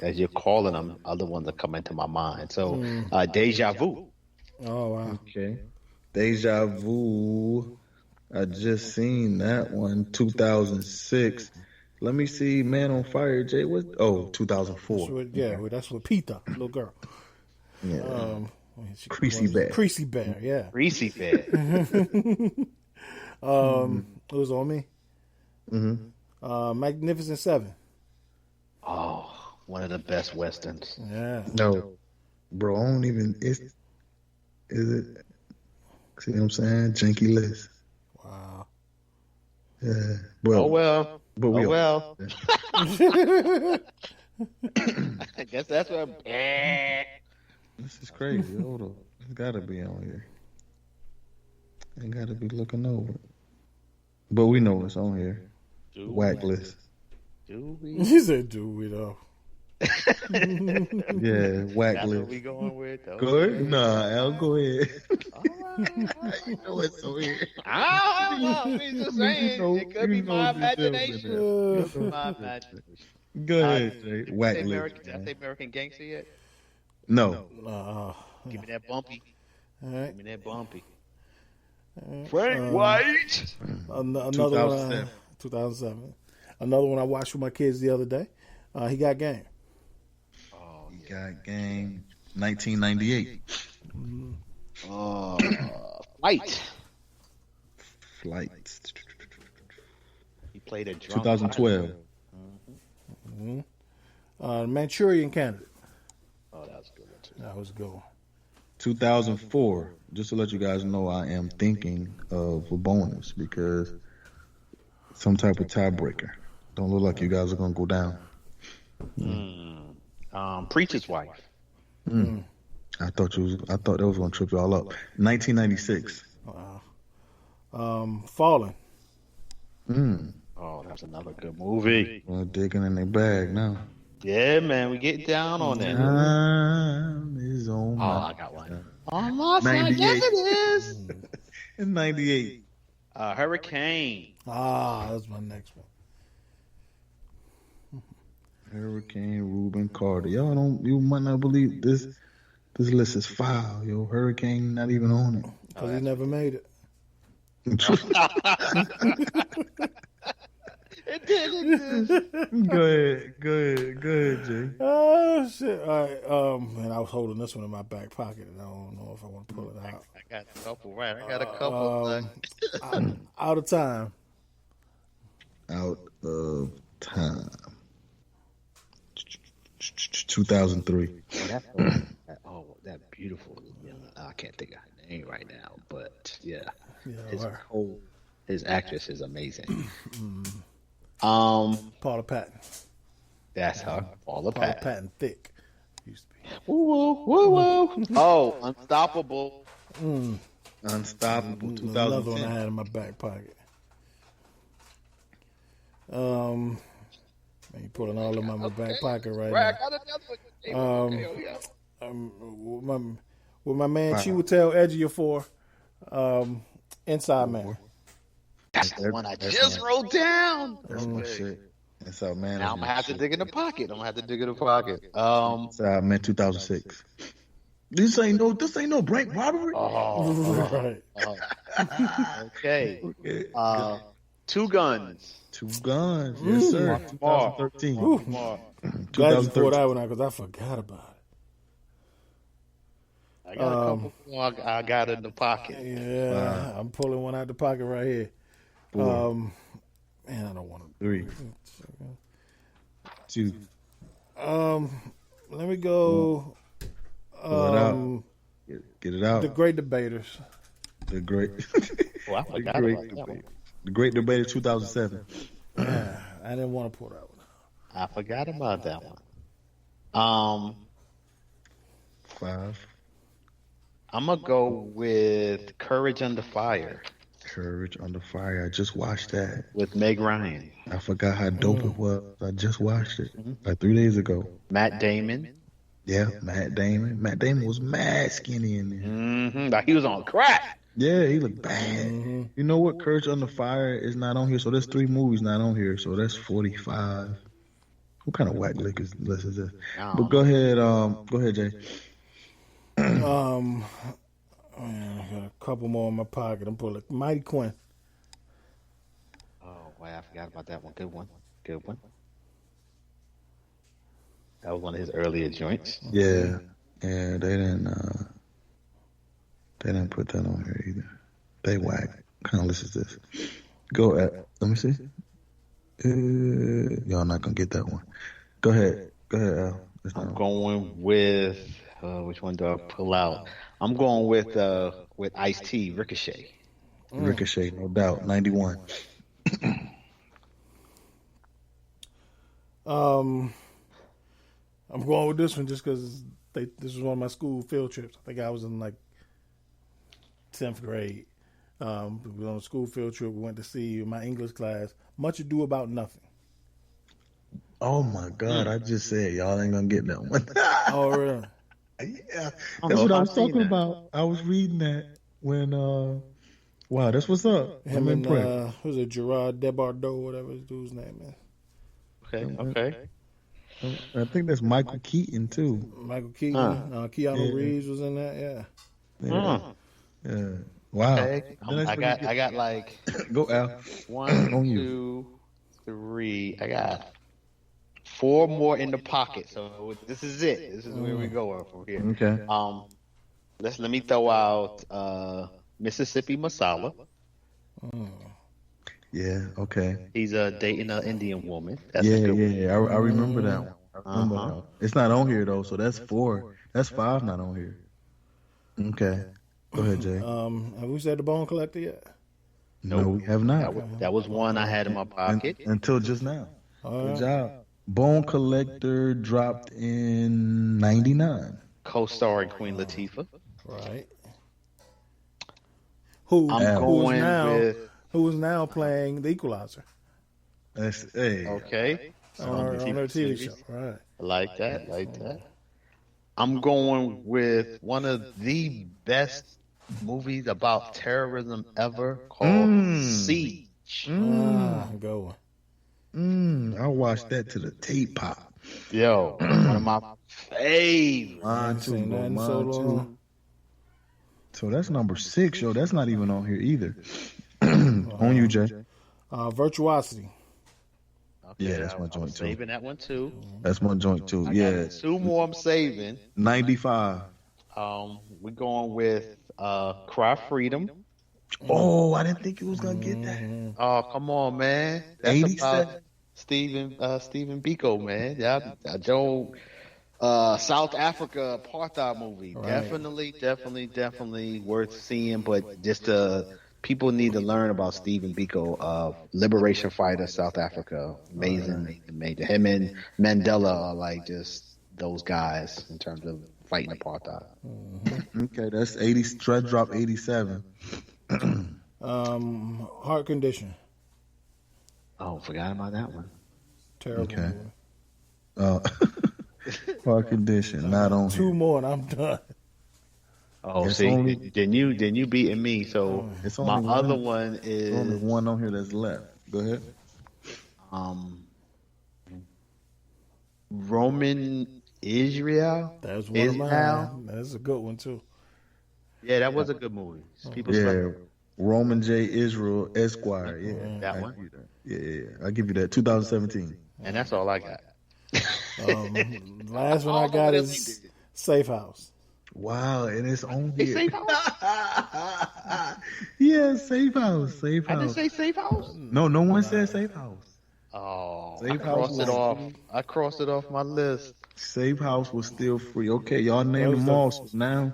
as you're calling them, other ones are coming to my mind. So, Deja Vu. Oh, wow. Okay. Deja Vu. I just seen that one. 2006. Let me see. Man on Fire, Jay. What? Oh, 2004. That's with Pita, little girl. Yeah. Creasy Bear. Creasy Bear, yeah. Greasy Bear. It was on me. Mm-hmm. Magnificent Seven. Oh, one of the best westerns. Yeah. No, bro, I don't even. Is it? See what I'm saying? Janky list. Wow. Yeah. Well, Oh well. but we Oh well. Yeah. I guess that's what. This is crazy. Hold on. It's gotta be on here. It gotta be looking over. But we know it's on here. Whack list. Do we? He said, "Do we though?" Yeah, whack That's list. what we going with. Though. Go ahead. Nah, Al, go ahead. All right. You know it's on here. I don't know. I'm just saying. It could be my imagination. It could be my imagination. Go ahead, Jay. Whack Did I list. say American Gangster yet? No. Give me that bumpy. All right. Give me that bumpy. Frank White. Another 2007. one. 2007. Another one I watched with my kids the other day. He got game. Oh, He got game 1998. Fight. Flights. He played a drunk. 2012. Manchurian Candidate. Oh, that was a good one too. That was a good one. 2004. Just to let you guys know, I am thinking of a bonus because some type of tiebreaker. Don't look like you guys are gonna go down. Preacher's Wife. I thought that was gonna trip y'all up. 1996. Fallen. Oh, that's another good movie. Well, digging in their bag now. Yeah, man, we get down on that. Time is on. Oh, I got one. Oh, my son, 98. yes it is. In 98. Hurricane. That's my next one. Hurricane Reuben Carter. You might not believe this. This list is foul, yo. Hurricane not even on it. Because he never made it. It did. Go ahead, Jay. Oh, shit. All right. Man, I was holding this one in my back pocket, and I don't know if I want to pull it out. I got a couple, right? I got a couple. Out of time. Out of time. 2003. That beautiful. I can't think of her name right now, but yeah, Yeah, his actress is amazing. Paula Patton. That's her. Paula Paula Patton. Patton thick. Used to be. Woo woo woo. Oh, Unstoppable. Unstoppable. Another one I 2010. had in my back pocket. Man, you pulling all of them out of my back pocket right Right, I now. got another one. With my man Chiwetel Ejiofor, Inside Man. That's the one I just wrote down. That's my shit. That's how man. Now I'm gonna have to dig in the pocket. Inside Man 2006. This ain't no bank robbery. Right. Okay. Two Guns. Two Guns. Yes, sir. 2013. Glad you pulled that one out because I forgot about it. I got a couple more I got in the pocket. Yeah, I'm pulling one out the pocket right here. Man, I don't want to. 3, 2. Let me go. Pull it out. Get it out. The Great Debaters. The great. Oh, I forgot about that one. The Great Debater 2007. Yeah, I didn't want to pull that one out. I forgot about that one. 5. I'm gonna go with Courage Under Fire Courage Under Fire. I just watched that. with Meg Ryan, I forgot how dope it was. I just watched it like 3 days ago. Matt Damon. Yeah, Matt Damon. Matt Damon was mad skinny in there. Like he was on crack. Yeah, he looked bad. You know what? Courage Under Fire is not on here, so there's 3 movies not on here, so that's 45. What kind of whack list is this? But go ahead, Jay. Man, I got a couple more in my pocket. I'm pulling Mighty Quinn. Oh, wow, I forgot about that one. Good one. That was one of his earlier joints. Yeah, they didn't put that on here either. They whack. What kind of list is this? Go at. Let me see. Y'all not gonna get that one. Go ahead, Al. I'm going with which one do I pull out? I'm going with Ice-T, Ricochet. Ricochet, no doubt. 91. I'm going with this one just because this was one of my school field trips. I think I was in like 10th grade. We were on a school field trip. We went to see my English class, Much Ado About Nothing. Oh my God! I just said y'all ain't gonna get that one. Oh really? Yeah, that's what I was talking about. I was reading that when. Wow, that's what's up. Him and who's it? Gerard Depardieu, whatever his dude's name is. Okay. I think that's Michael Keaton too. Michael Keaton, Keanu Reeves was in that. Yeah. Wow. Okay. I got like go Al. 1, 2, 3. I got 4 more in the pocket. So this is it. This is where we go from here. Okay. Let me throw out Mississippi Masala. Yeah. Okay. He's dating an Indian woman. That's I a good one. I remember that one. I remember that one. It's not on here though, so that's 4. That's 5 not on here. Okay. Go ahead, Jay. Have we said The Bone Collector yet? No, we have not. That was one I had in my pocket. Until just now. Good job. Bone Collector dropped in 99. Co-starring Queen Latifah. Right. Who is now playing The Equalizer? Okay. On her TV show. Right. I like that. I'm going with one of the best movies about terrorism ever called Siege. Go on. I watched that to the tape pop. Yo, one of my favorites. Mine too. So long. So that's number 6, yo. That's not even on here either. On you, Jay. Virtuosity. Okay, Yeah, that's my joint too. Saving that one too. That's my joint too. I Yeah. got 2 more I'm saving. 95. We're going with Cry Freedom. Oh, I didn't think you was gonna get that. Oh, come on, man. That's 87. about Stephen Biko, man. Yeah, Joe. South Africa apartheid movie. Right. Definitely worth seeing. But just people need to learn about Stephen Biko, liberation fighter, South Africa. Amazing. Him and Mandela are like just those guys in terms of fighting apartheid. Okay, that's 80. Strut drop 87. Heart Condition. Oh, forgot about that one. Terrible. Okay. movie. Heart Condition, not on 2 here. more and I'm done. Oh, It's see, only- then you beating me. So It's my only other one. one There's only is one on here that's left. Go ahead. Roman Israel. That's one of mine. That's a good one too. Yeah, that was a good movie. People Yeah, slept. Roman J. Israel Esquire. Yeah, That I one? give you that. Yeah, I give you that. 2017. And that's all I got. Last one I got is Safe House. Wow, and it's on Hey, here. Safe House? Yeah, Safe House. Safe I didn't House. say Safe House. No one said Safe House. Oh, Safe I House crossed it was- off. I crossed it off my list. Safe House was still free. Okay, y'all named was them the- all. So now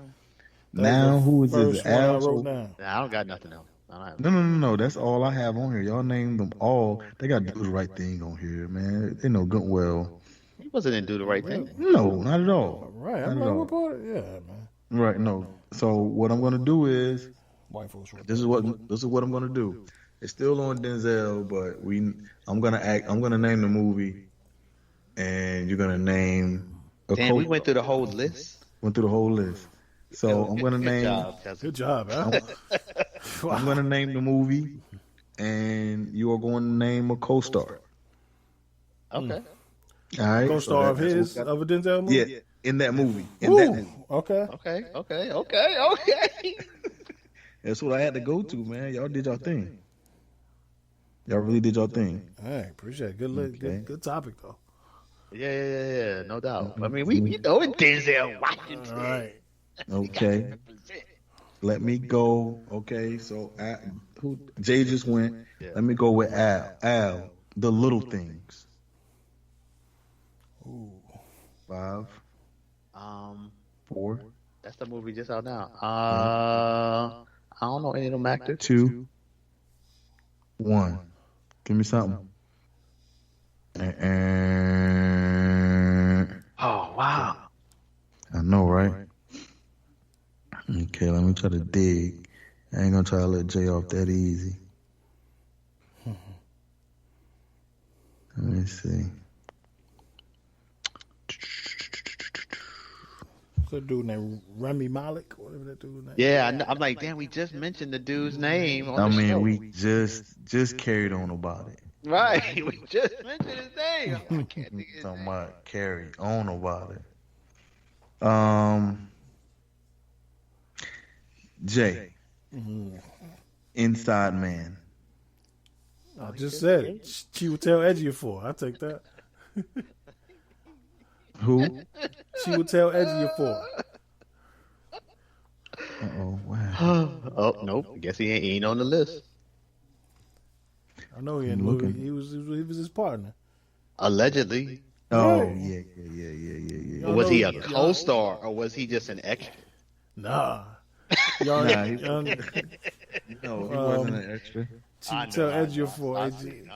That's who is the this? first one I Al? wrote down. Nah, I don't got nothing else. I don't have No. That's all I have on here. Y'all named them all. They got to do the right thing on here, man. They know good well. He wasn't in Do the Right Thing. No, not at all. Right. Not I'm at like, all. what part? Yeah, man. Right, no. So what I'm gonna do is White folks. Report. this is what I'm gonna do. It's still on Denzel, but I'm gonna name the movie, and you're gonna name a Damn, we went through the whole list. went through the whole list. So I'm gonna Good name job, Tessa. Good job, Al. I'm gonna name the movie, and you are going to name a co-star. Okay. All right, Co-star of that's his, what of a Denzel movie? yeah, in that movie. Ooh, okay. Okay. That's what I had to go to, man. Y'all did y'all thing. Y'all really did y'all thing. All right, appreciate it. Good topic, though. Yeah, no doubt. I mean, we know it, Denzel Washington. All right. Okay. Let me go. Okay, so Jay just went. Yeah. Let me go with Al. Al, The Little Things. Ooh. 5, 4, That's the movie just out now. I don't know any of them actors. 2, 1. Give me something. Oh wow! I know, right? Okay, let me try to dig. I ain't gonna try to let Jay off that easy. Let me see. That dude named Remy Malek, whatever that dude name. Yeah, I'm like, damn, we just mentioned the dude's name on I the mean, show. we just carried on about it. Right, we just mentioned his name. I can't think of his Talking name. about carry on about it. Jay, Inside Man. I just said it. She would tell Edgy for. I take that. Who? She would tell Edgy for. Oh wow. Oh nope, I guess he ain't on the list. I know he in the movie. He was his partner. Allegedly. Oh Right. yeah. Was he a co-star or was he just an extra? Nah. Y'all, Nah, he- y'all, No, he wasn't an extra. she would tell Edgy for, I'm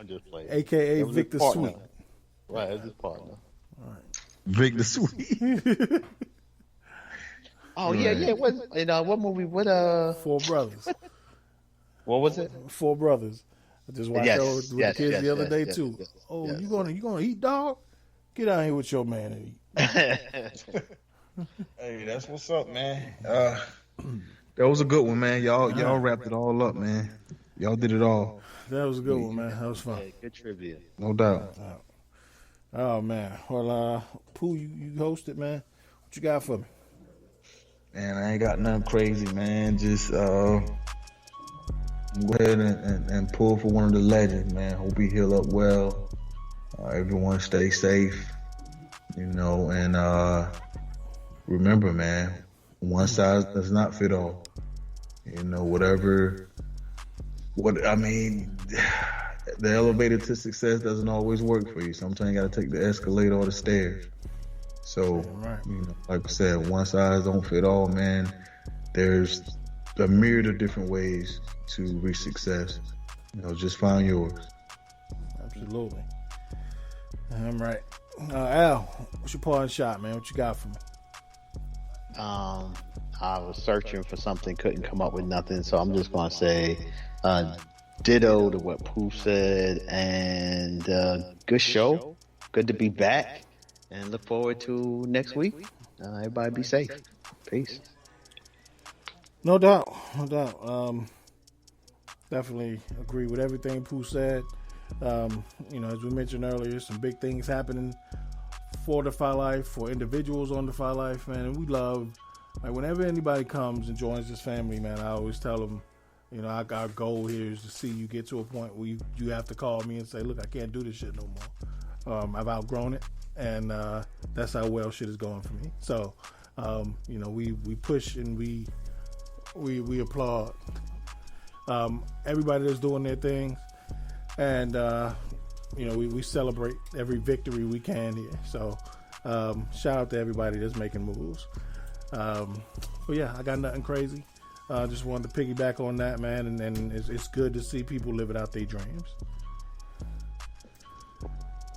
just playing. a.k.a. That was his Victor partner. Sweet. Right, that's his partner. Vic the Sweet. Oh yeah. What movie? What 4 Brothers. What was it? 4 Brothers. I just watched Yes, that with yes, the kids yes, the other yes, day yes, too. yes, Oh, yes. you gonna eat, dog? Get out here with your man and eat. Hey, that's what's up, man. That was a good one, man. Y'all wrapped it all up, man. Y'all did it all. That was a good one, man. That was fun. Yeah, good trivia. No doubt. Oh man. Well, Pooh, you hosted, man. What you got for me? Man, I ain't got nothing crazy, man. Just go ahead and pull for one of the legends, man. Hope he heal up well. Everyone stay safe, and remember, man, one size does not fit all. The elevator to success doesn't always work for you. Sometimes you got to take the escalator or the stairs. So, Right. like I said, one size don't fit all, man. There's a myriad of different ways to reach success. Just find yours. Absolutely. I'm right. Al, what's your parting shot, man? What you got for me? I was searching for something, couldn't come up with nothing, so I'm just gonna say ditto to what Pooh said, and good show. Good to be back, and look forward to next week. Everybody be safe. Peace. No doubt. Definitely agree with everything Pooh said. As we mentioned earlier, some big things happening for Defy Life, for individuals on Defy Life, man. And we love, whenever anybody comes and joins this family, man, I always tell them, our goal here is to see you get to a point where you have to call me and say, look, I can't do this shit no more. I've outgrown it, and that's how well shit is going for me. So, we push and we applaud everybody that's doing their things, and we celebrate every victory we can here. So shout out to everybody that's making moves. But yeah, I got nothing crazy. Just wanted to piggyback on that, man, and it's good to see people living out their dreams.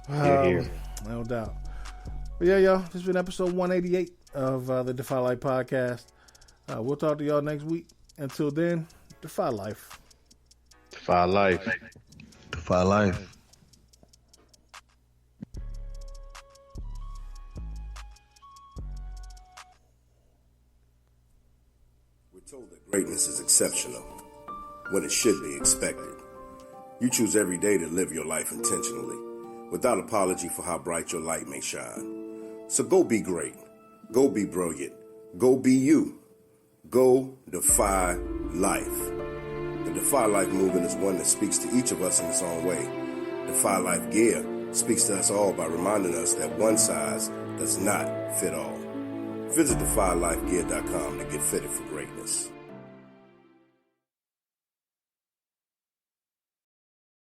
Here. No doubt. But yeah, y'all, this has been episode 188 of the Defy Life podcast. We'll talk to y'all next week. Until then, Defy Life. Defy Life. Defy Life. We're told that greatness is exceptional when it should be expected. You choose every day to live your life intentionally, without apology for how bright your light may shine. So go be great. Go be brilliant. Go be you. Go defy life. The Defy Life movement is one that speaks to each of us in its own way. Defy Life Gear speaks to us all by reminding us that one size does not fit all. Visit defylifegear.com to get fitted for greatness.